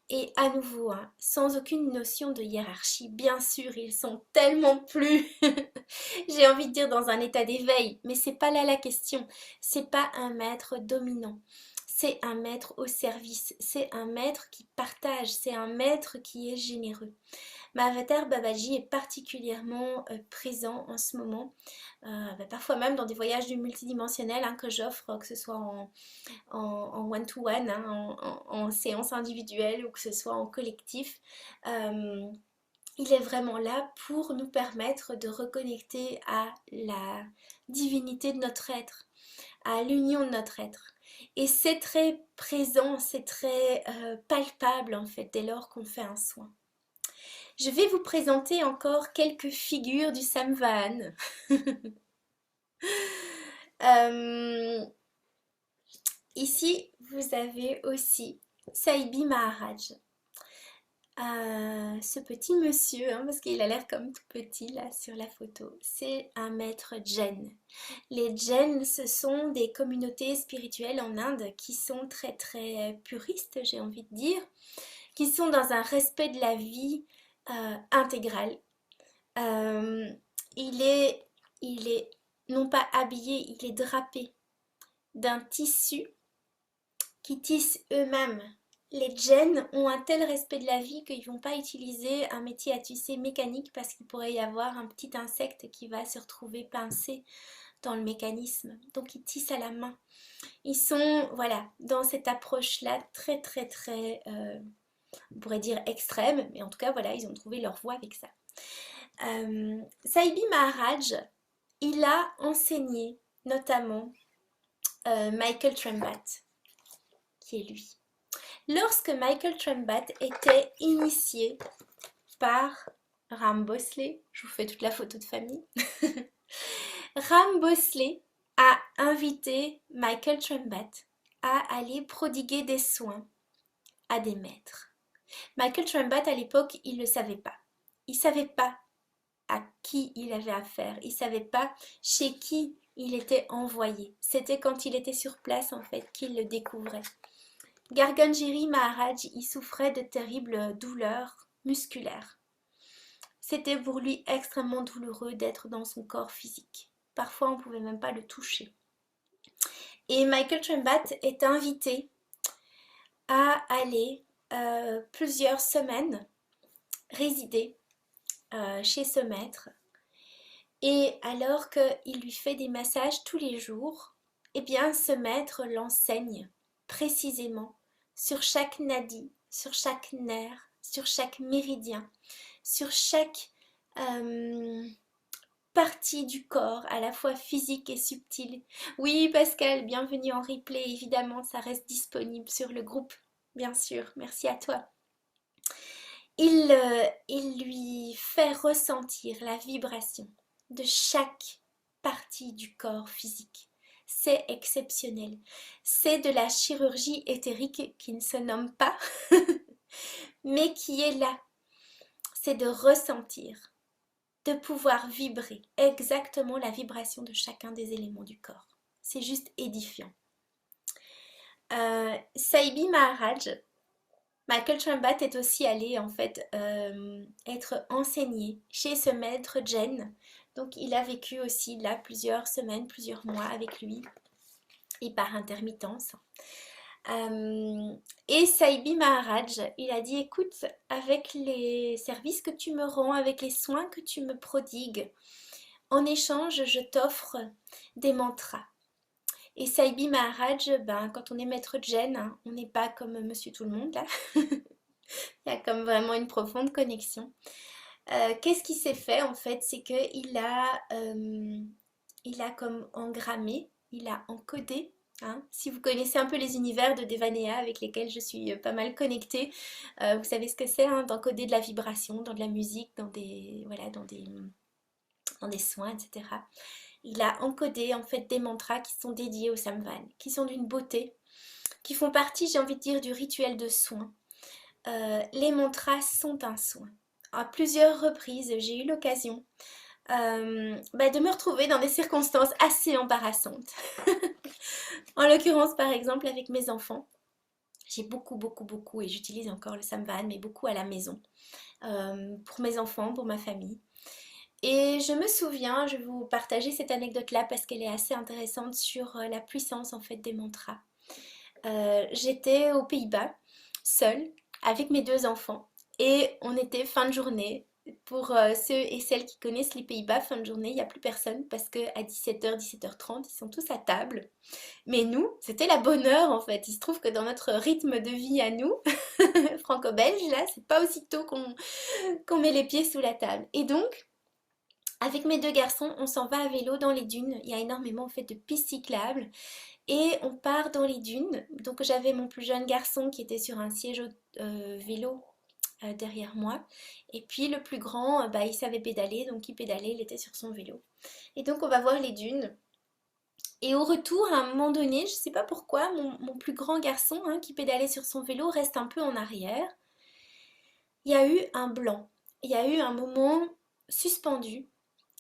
Et à nouveau, hein, sans aucune notion de hiérarchie, bien sûr, ils sont tellement plus, j'ai envie de dire, dans un état d'éveil, mais c'est pas là la question. C'est pas un maître dominant, c'est un maître au service, c'est un maître qui partage, c'est un maître qui est généreux. Mahavatar Babaji est particulièrement présent en ce moment, parfois même dans des voyages du multidimensionnel hein, que j'offre, que ce soit en one-to-one, hein, en séance individuelle ou que ce soit en collectif. Il est vraiment là pour nous permettre de reconnecter à la divinité de notre être, à l'union de notre être. Et c'est très présent, c'est très palpable en fait dès lors qu'on fait un soin. Je vais vous présenter encore quelques figures du Samhain. Ici, vous avez aussi Saibi Maharaj. Ce petit monsieur, hein, parce qu'il a l'air comme tout petit là sur la photo, c'est un maître Jain. Les Jains, ce sont des communautés spirituelles en Inde qui sont très très puristes, j'ai envie de dire, qui sont dans un respect de la vie intégral. Il est non pas habillé, il est drapé d'un tissu qui tissent eux-mêmes. Les Jains ont un tel respect de la vie qu'ils ne vont pas utiliser un métier à tisser mécanique parce qu'il pourrait y avoir un petit insecte qui va se retrouver pincé dans le mécanisme. Donc ils tissent à la main. Ils sont voilà, dans cette approche-là très très très, on pourrait dire extrême, mais en tout cas voilà, ils ont trouvé leur voie avec ça. Saibi Maharaj, il a enseigné notamment Michael Trembath, qui est lui. Lorsque Michael Trembath était initié par Ram Bossley, je vous fais toute la photo de famille, Ram Bossley a invité Michael Trembath à aller prodiguer des soins à des maîtres. Michael Trembath à l'époque, il ne le savait pas. Il ne savait pas à qui il avait affaire. Il ne savait pas chez qui il était envoyé. C'était quand il était sur place en fait qu'il le découvrait. Garganjiri Maharaj y souffrait de terribles douleurs musculaires. C'était pour lui extrêmement douloureux d'être dans son corps physique. Parfois on ne pouvait même pas le toucher. Et Michael Trembath est invité à aller plusieurs semaines résider chez ce maître. Et alors qu'il lui fait des massages tous les jours, eh bien ce maître l'enseigne précisément sur chaque nadi, sur chaque nerf, sur chaque méridien, sur chaque partie du corps, à la fois physique et subtile. Oui, Pascal, bienvenue en replay, évidemment, ça reste disponible sur le groupe, bien sûr, merci à toi. Il lui fait ressentir la vibration de chaque partie du corps physique. C'est exceptionnel. C'est de la chirurgie éthérique qui ne se nomme pas, mais qui est là. C'est de ressentir, de pouvoir vibrer exactement la vibration de chacun des éléments du corps. C'est juste édifiant. Saibi Maharaj, Michael Trembat est aussi allé en fait être enseigné chez ce maître Jen. Donc il a vécu aussi là plusieurs semaines, plusieurs mois avec lui et par intermittence. Et Saibi Maharaj, il a dit écoute, avec les services que tu me rends, avec les soins que tu me prodigues, en échange je t'offre des mantras. Et Saibi Maharaj, ben, quand on est maître Jen, hein, on n'est pas comme Monsieur Tout-le-Monde là. Il y a comme vraiment une profonde connexion. Qu'est-ce qui s'est fait en fait? C'est qu'il il a comme engrammé, il a encodé. Hein. Si vous connaissez un peu les univers de Devanea avec lesquels je suis pas mal connectée, vous savez ce que c'est hein, d'encoder de la vibration dans de la musique, dans des, voilà, dans des soins, etc. Il a encodé en fait des mantras qui sont dédiés au Samvan, qui sont d'une beauté, qui font partie, j'ai envie de dire, du rituel de soin. Les mantras sont un soin. À plusieurs reprises, j'ai eu l'occasion de me retrouver dans des circonstances assez embarrassantes. En l'occurrence, par exemple, avec mes enfants. J'ai beaucoup, et j'utilise encore le Samvan, mais beaucoup à la maison. Pour mes enfants, pour ma famille. Et je me souviens, je vais vous partager cette anecdote-là parce qu'elle est assez intéressante sur la puissance en fait des mantras. J'étais aux Pays-Bas, seule, avec mes deux enfants. Et on était fin de journée. Pour ceux et celles qui connaissent les Pays-Bas, fin de journée, il n'y a plus personne parce qu'à 17h, 17h30, ils sont tous à table. Mais nous, c'était la bonne heure en fait. Il se trouve que dans notre rythme de vie à nous, franco-belge, là, c'est pas aussitôt qu'on met les pieds sous la table. Et donc, avec mes deux garçons, on s'en va à vélo dans les dunes. Il y a énormément en fait de pistes cyclables. Et on part dans les dunes. Donc j'avais mon plus jeune garçon qui était sur un siège vélo derrière moi. Et puis le plus grand, il savait pédaler, donc il pédalait, il était sur son vélo. Et donc on va voir les dunes. Et au retour, à un moment donné, je ne sais pas pourquoi, mon plus grand garçon hein, qui pédalait sur son vélo reste un peu en arrière. Il y a eu un blanc. Il y a eu un moment suspendu.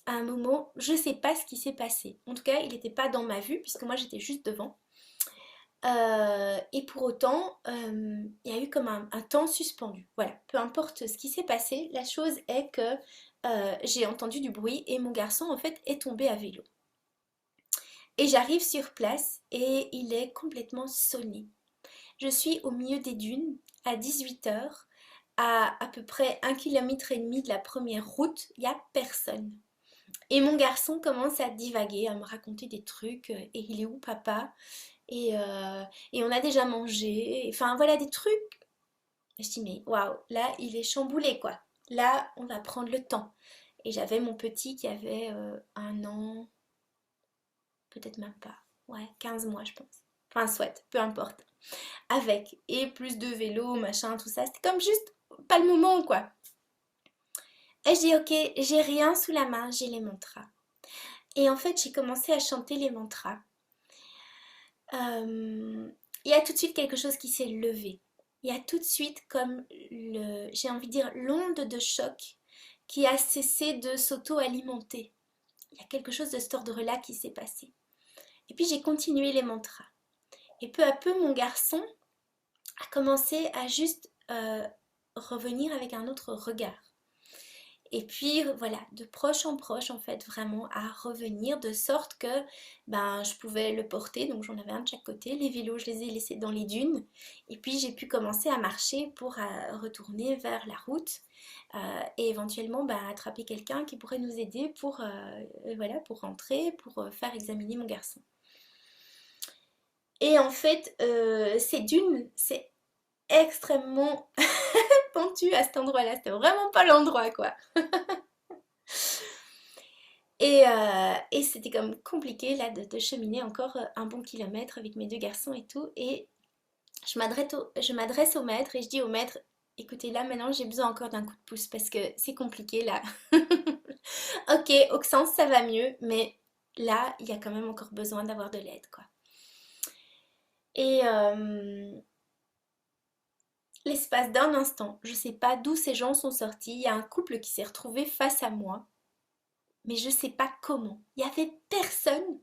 À un moment, je ne sais pas ce qui s'est passé. En tout cas, il n'était pas dans ma vue, puisque moi j'étais juste devant. Et pour autant, il y a eu comme un temps suspendu. Voilà, peu importe ce qui s'est passé, la chose est que j'ai entendu du bruit et mon garçon en fait est tombé à vélo. Et j'arrive sur place et il est complètement sonné. Je suis au milieu des dunes à 18h, à peu près 1,5 km de la première route, il n'y a personne. Et mon garçon commence à divaguer, à me raconter des trucs. Et il est où papa et on a déjà mangé. Enfin voilà des trucs. Et je dis mais waouh, là il est chamboulé quoi. Là on va prendre le temps. Et j'avais mon petit qui avait 1 an, peut-être même pas. Ouais, 15 mois je pense. Enfin soit, peu importe. Avec. Et plus de vélo, machin, tout ça. C'était comme juste pas le moment quoi. Et je dis ok, j'ai rien sous la main, j'ai les mantras. Et en fait j'ai commencé à chanter les mantras. Il y a tout de suite quelque chose qui s'est levé. Il y a tout de suite comme j'ai envie de dire, l'onde de choc qui a cessé de s'auto-alimenter. Il y a quelque chose de cet ordre-là qui s'est passé. Et puis j'ai continué les mantras. Et peu à peu, mon garçon a commencé à juste revenir avec un autre regard. Et puis voilà, de proche en proche en fait, vraiment à revenir de sorte que je pouvais le porter, donc j'en avais un de chaque côté. Les vélos, je les ai laissés dans les dunes. Et puis j'ai pu commencer à marcher pour retourner vers la route et éventuellement attraper quelqu'un qui pourrait nous aider pour, voilà, pour rentrer, pour faire examiner mon garçon. Et en fait, ces dunes, c'est extrêmement pentu à cet endroit-là. C'était vraiment pas l'endroit quoi. Et c'était comme compliqué là de cheminer encore un bon kilomètre avec mes deux garçons et tout. Et je m'adresse au maître et je dis au maître, écoutez là maintenant j'ai besoin encore d'un coup de pouce parce que c'est compliqué là. Ok, Auxence ça va mieux, mais là il y a quand même encore besoin d'avoir de l'aide quoi. Et l'espace d'un instant, je sais pas d'où ces gens sont sortis, il y a un couple qui s'est retrouvé face à moi, mais je sais pas comment. Il y avait personne.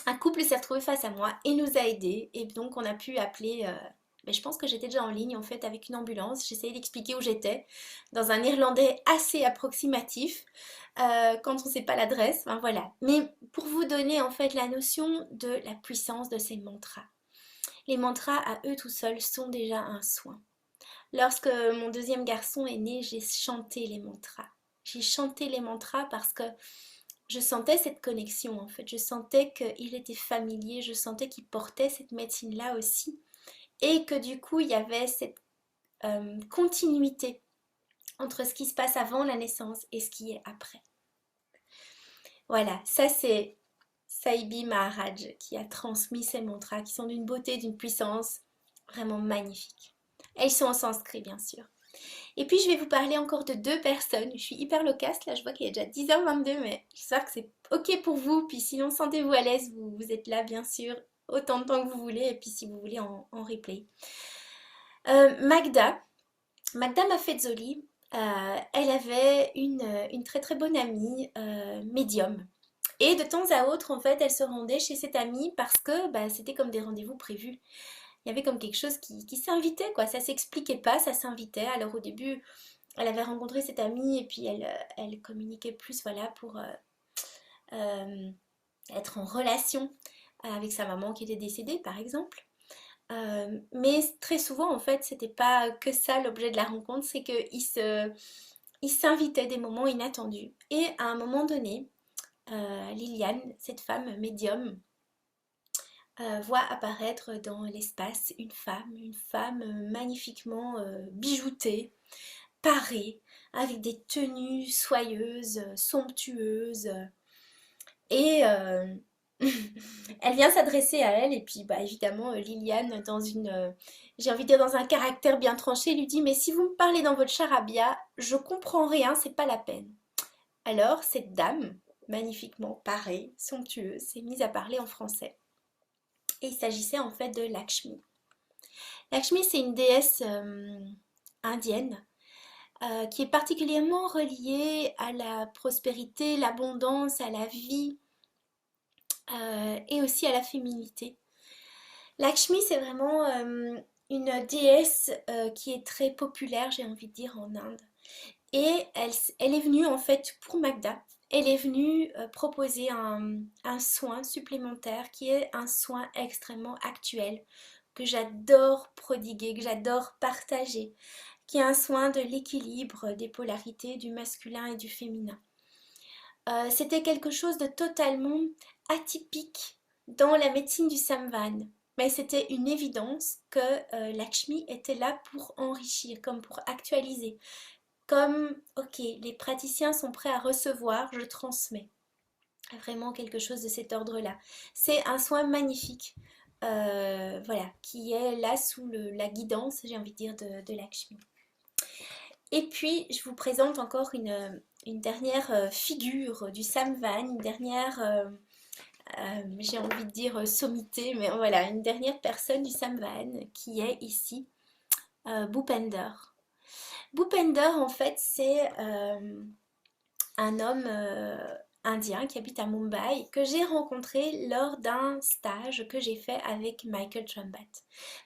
Un couple s'est retrouvé face à moi et nous a aidés. Et donc on a pu appeler, mais je pense que j'étais déjà en ligne en fait avec une ambulance. J'essayais d'expliquer où j'étais dans un irlandais assez approximatif quand on ne sait pas l'adresse. Enfin, voilà. Mais pour vous donner en fait la notion de la puissance de ces mantras. Les mantras à eux tout seuls sont déjà un soin. Lorsque mon deuxième garçon est né, j'ai chanté les mantras. J'ai chanté les mantras parce que je sentais cette connexion en fait. Je sentais qu'il était familier, je sentais qu'il portait cette médecine-là aussi. Et que du coup, il y avait cette continuité entre ce qui se passe avant la naissance et ce qui est après. Voilà, ça c'est Saibi Maharaj qui a transmis ces mantras qui sont d'une beauté, d'une puissance vraiment magnifique. Et ils sont en sanskrit bien sûr. Et puis je vais vous parler encore de deux personnes. Je suis hyper loquace, là je vois qu'il est déjà 10h22, mais j'espère que c'est ok pour vous. Puis sinon sentez-vous à l'aise, vous êtes là bien sûr, autant de temps que vous voulez, et puis si vous voulez en replay. Magda Maffezoli, elle avait une très très bonne amie médium. Et de temps à autre, en fait, elle se rendait chez cette amie parce que bah, c'était comme des rendez-vous prévus. Il y avait comme quelque chose qui s'invitait, quoi. Ça s'expliquait pas, ça s'invitait. Alors au début, elle avait rencontré cette amie et puis elle communiquait plus, voilà, pour euh, être en relation avec sa maman qui était décédée, par exemple. Mais très souvent, en fait, c'était pas que ça l'objet de la rencontre, c'est qu'ils s'invitaient des moments inattendus. Et à un moment donné, Liliane, cette femme médium, voit apparaître dans l'espace une femme magnifiquement bijoutée, parée, avec des tenues soyeuses, somptueuses. Et elle vient s'adresser à elle, et puis bah, évidemment, Liliane, dans j'ai envie de dire dans un caractère bien tranché, lui dit, mais si vous me parlez dans votre charabia, je comprends rien, c'est pas la peine. Alors, cette dame, magnifiquement parée, somptueuse, s'est mise à parler en français. Et il s'agissait en fait de Lakshmi. Lakshmi, c'est une déesse indienne qui est particulièrement reliée à la prospérité, l'abondance, à la vie et aussi à la féminité. Lakshmi, c'est vraiment une déesse qui est très populaire, j'ai envie de dire, en Inde. Et elle est venue en fait pour Magda. Elle est venue proposer un soin supplémentaire qui est un soin extrêmement actuel que j'adore prodiguer, que j'adore partager, qui est un soin de l'équilibre des polarités du masculin et du féminin. C'était quelque chose de totalement atypique dans la médecine du Samvan. Mais c'était une évidence que Lakshmi était là pour enrichir, comme pour actualiser. Comme, ok, les praticiens sont prêts à recevoir, je transmets. Vraiment quelque chose de cet ordre-là. C'est un soin magnifique, voilà, qui est là sous la guidance, j'ai envie de dire, de Lakshmi. Et puis, je vous présente encore une dernière figure du Samvan, une dernière, j'ai envie de dire sommité, mais voilà, une dernière personne du Samvan qui est ici, Bhupender. Bhupender, en fait, c'est un homme indien qui habite à Mumbai que j'ai rencontré lors d'un stage que j'ai fait avec Michael Trembat.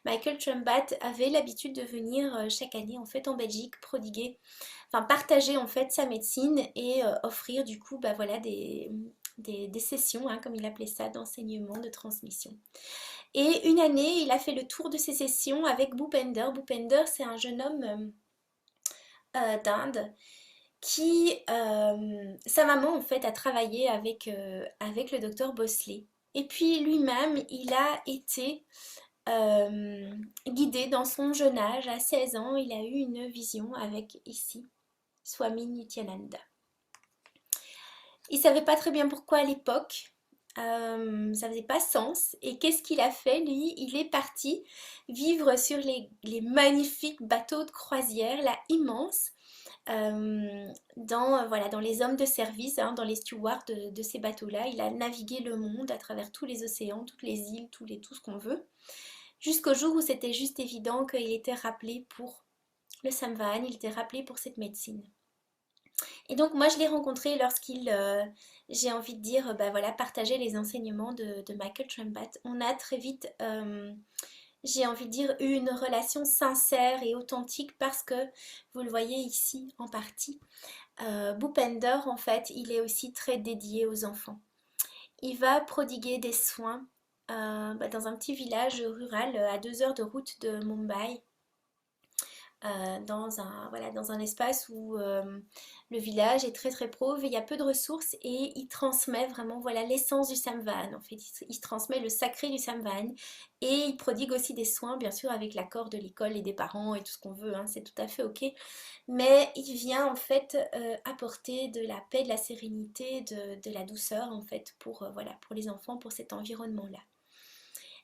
Michael Trembat avait l'habitude de venir chaque année en fait en Belgique prodiguer, enfin partager en fait sa médecine et offrir du coup bah, voilà, des sessions, hein, comme il appelait ça, d'enseignement, de transmission. Et une année, il a fait le tour de ces sessions avec Bhupender. Bhupender, c'est un jeune homme d'Inde qui, sa maman en fait a travaillé avec le docteur Bosley. Et puis lui-même, il a été guidé dans son jeune âge, à 16 ans, il a eu une vision avec ici, Swami Nityananda. Il savait pas très bien pourquoi à l'époque. Ça faisait pas sens. Et qu'est-ce qu'il a fait, lui? Il est parti vivre sur les magnifiques bateaux de croisière, là, immenses, voilà, dans les hommes de service, hein, dans les stewards de ces bateaux-là. Il a navigué le monde à travers tous les océans, toutes les îles, tout ce qu'on veut, jusqu'au jour où c'était juste évident qu'il était rappelé pour le Samvan, il était rappelé pour cette médecine. Et donc moi je l'ai rencontré lorsqu'il, j'ai envie de dire, bah voilà, partageait les enseignements de Michael Trembat. On a très vite, j'ai envie de dire, eu une relation sincère et authentique parce que, vous le voyez ici en partie, Bhupender en fait, il est aussi très dédié aux enfants. Il va prodiguer des soins dans un petit village rural à 2 heures de route de Mumbai, voilà, dans un espace où le village est très très pauvre, il y a peu de ressources et il transmet vraiment voilà, l'essence du Samvan. En fait, il transmet le sacré du Samvan et il prodigue aussi des soins, bien sûr, avec l'accord de l'école et des parents et tout ce qu'on veut, hein, c'est tout à fait ok. Mais il vient en fait apporter de la paix, de la sérénité, de la douceur en fait voilà, pour les enfants, pour cet environnement-là.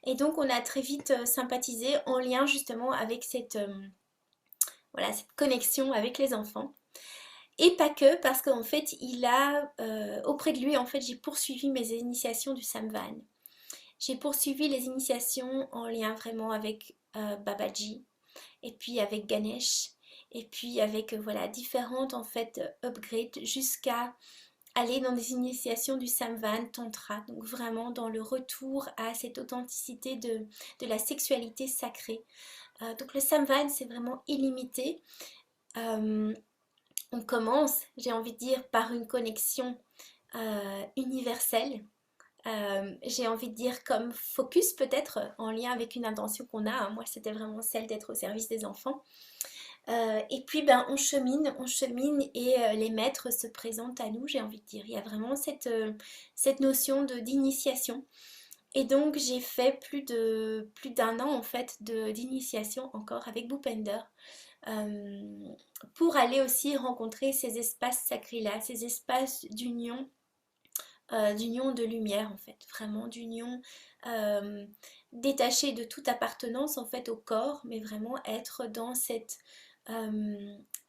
Et donc on a très vite sympathisé en lien justement avec voilà, cette connexion avec les enfants. Et pas que, parce qu'en fait, auprès de lui, en fait, j'ai poursuivi mes initiations du Samvan. J'ai poursuivi les initiations en lien vraiment avec Babaji, et puis avec Ganesh, et puis avec voilà, différentes en fait upgrades jusqu'à aller dans des initiations du Samvan Tantra, donc vraiment dans le retour à cette authenticité de la sexualité sacrée. Donc le Samvan, c'est vraiment illimité. Euh, on commence, j'ai envie de dire, par une connexion universelle. J'ai envie de dire comme focus peut-être en lien avec une intention qu'on a. Hein. Moi, c'était vraiment celle d'être au service des enfants. Et puis, ben, on chemine et les maîtres se présentent à nous, j'ai envie de dire. Il y a vraiment cette notion d'initiation. Et donc, j'ai fait plus d'un an en fait d'initiation encore avec Bhupender euh, pour aller aussi rencontrer ces espaces sacrés-là, ces espaces d'union de lumière en fait, vraiment d'union euh, détachée de toute appartenance en fait au corps, mais vraiment être dans cette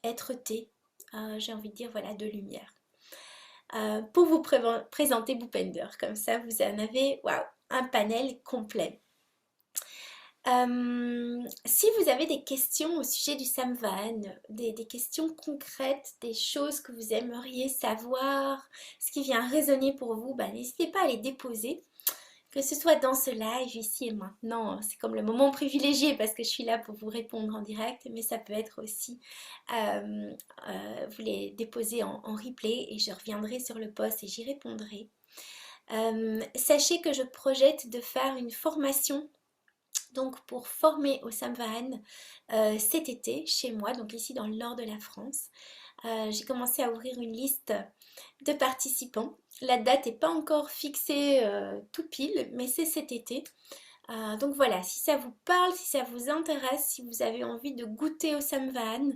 être-té, j'ai envie de dire voilà, de lumière. Pour vous présenter Bhupender, comme ça vous en avez waouh, un panel complet. Si vous avez des questions au sujet du Samvan, des questions concrètes, des choses que vous aimeriez savoir, ce qui vient résonner pour vous, bah, n'hésitez pas à les déposer, que ce soit dans ce live ici et maintenant. C'est comme le moment privilégié parce que je suis là pour vous répondre en direct, mais ça peut être aussi, vous les déposer en replay et je reviendrai sur le post et j'y répondrai. Sachez que je projette de faire une formation donc pour former au Samvan cet été chez moi, donc ici dans le nord de la France. J'ai commencé à ouvrir une liste de participants. La date n'est pas encore fixée tout pile, mais c'est cet été. Donc voilà, si ça vous parle, si ça vous intéresse, si vous avez envie de goûter au Samvan,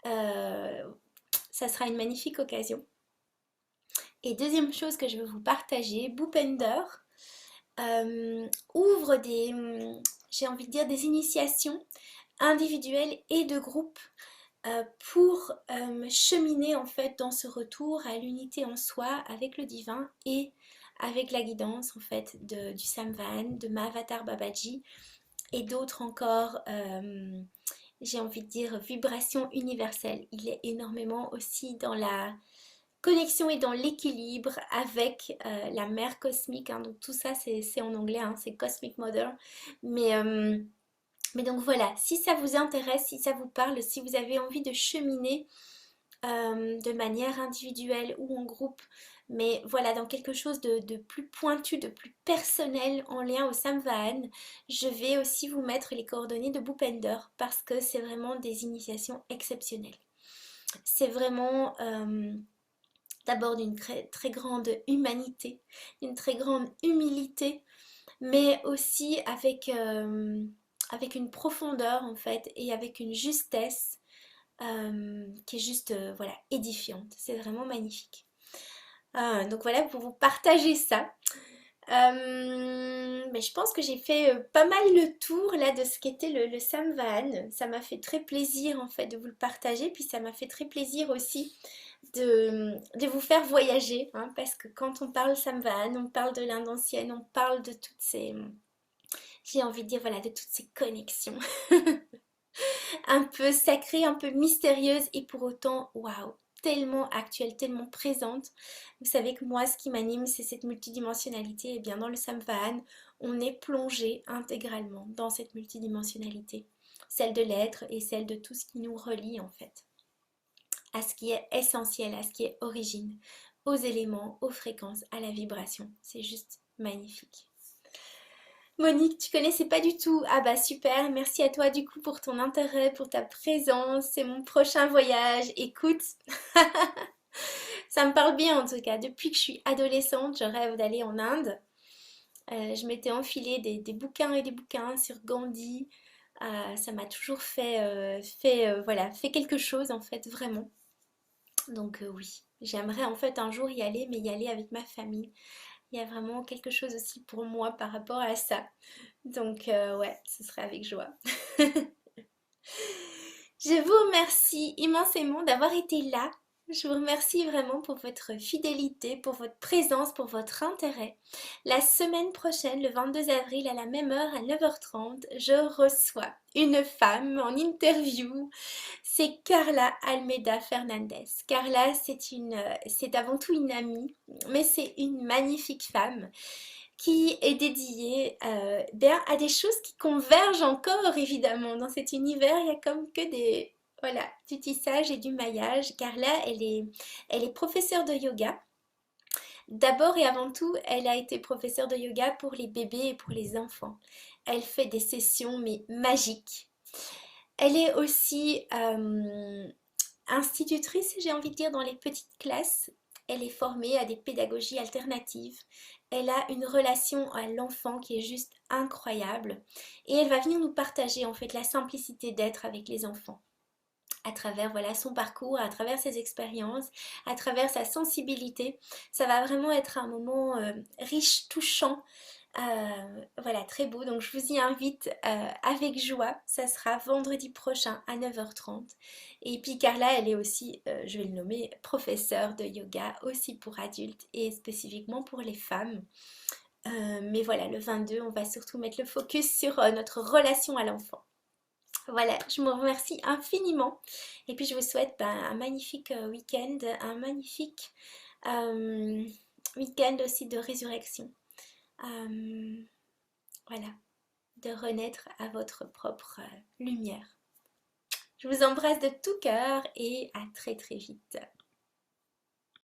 ça sera une magnifique occasion. Et deuxième chose que je veux vous partager, Bhupender ouvre j'ai envie de dire, des initiations individuelles et de groupe pour cheminer en fait dans ce retour à l'unité en soi avec le divin et avec la guidance en fait du Samvan, de Mahavatar Babaji et d'autres encore, j'ai envie de dire, vibrations universelles. Il est énormément aussi dans la connexion et dans l'équilibre avec la mère cosmique. Hein. Donc tout ça c'est en anglais, hein, c'est Cosmic Mother. Mais, euh, mais donc voilà, si ça vous intéresse, si ça vous parle, si vous avez envie de cheminer de manière individuelle ou en groupe, mais voilà, dans quelque chose de plus pointu, de plus personnel en lien au Samvahan, je vais aussi vous mettre les coordonnées de Bhupender parce que c'est vraiment des initiations exceptionnelles. C'est vraiment d'abord d'une très grande humanité, d'une très grande humilité, mais aussi avec une profondeur en fait et avec une justesse qui est juste voilà, édifiante. C'est vraiment magnifique. Donc voilà, pour vous partager ça. Mais je pense que j'ai fait pas mal le tour là de ce qu'était le Samvahan. Ça m'a fait très plaisir en fait de vous le partager, puis ça m'a fait très plaisir aussi de vous faire voyager, hein, parce que quand on parle Samvahan, on parle de l'Inde ancienne, on parle de toutes ces, j'ai envie de dire voilà, de toutes ces connexions un peu sacrées, un peu mystérieuses et pour autant, waouh, tellement actuelle, tellement présente. Vous savez que moi, ce qui m'anime, c'est cette multidimensionnalité. Et bien dans le Samvahan, on est plongé intégralement dans cette multidimensionnalité, celle de l'être et celle de tout ce qui nous relie en fait, à ce qui est essentiel, à ce qui est origine, aux éléments, aux fréquences, à la vibration. C'est juste magnifique. Monique, tu connaissais pas du tout. Ah bah super, merci à toi du coup pour ton intérêt, pour ta présence. C'est mon prochain voyage. Écoute, ça me parle bien en tout cas. Depuis que je suis adolescente, je rêve d'aller en Inde. Je m'étais enfilé des bouquins et des bouquins sur Gandhi. Ça m'a toujours voilà, fait quelque chose en fait, vraiment. Donc oui, j'aimerais en fait un jour y aller, mais y aller avec ma famille. Il y a vraiment quelque chose aussi pour moi par rapport à ça. Donc ouais, ce serait avec joie. Je vous remercie immensément d'avoir été là. Je vous remercie vraiment pour votre fidélité, pour votre présence, pour votre intérêt. La semaine prochaine, le 22 avril, à la même heure, à 9h30, je reçois une femme en interview. C'est Carla Almeida Fernandez. Carla, c'est avant tout une amie, mais c'est une magnifique femme qui est dédiée bien à des choses qui convergent encore évidemment dans cet univers. Il y a comme que des voilà du tissage et du maillage. Carla, elle est professeure de yoga. D'abord et avant tout, elle a été professeure de yoga pour les bébés et pour les enfants. Elle fait des sessions mais magiques. Elle est aussi institutrice, j'ai envie de dire, dans les petites classes. Elle est formée à des pédagogies alternatives. Elle a une relation à l'enfant qui est juste incroyable. Et elle va venir nous partager en fait la simplicité d'être avec les enfants à travers voilà son parcours, à travers ses expériences, à travers sa sensibilité. Ça va vraiment être un moment riche, touchant, voilà, très beau. Donc je vous y invite avec joie. Ça sera vendredi prochain à 9h30. Et puis Carla, elle est aussi, je vais le nommer, professeure de yoga aussi pour adultes et spécifiquement pour les femmes. Mais voilà, le 22, on va surtout mettre le focus sur notre relation à l'enfant. Voilà, je vous remercie infiniment. Et puis je vous souhaite un magnifique week-end, un magnifique euh, week-end aussi de résurrection. Euh, voilà, de renaître à votre propre lumière. Je vous embrasse de tout cœur et à très très vite.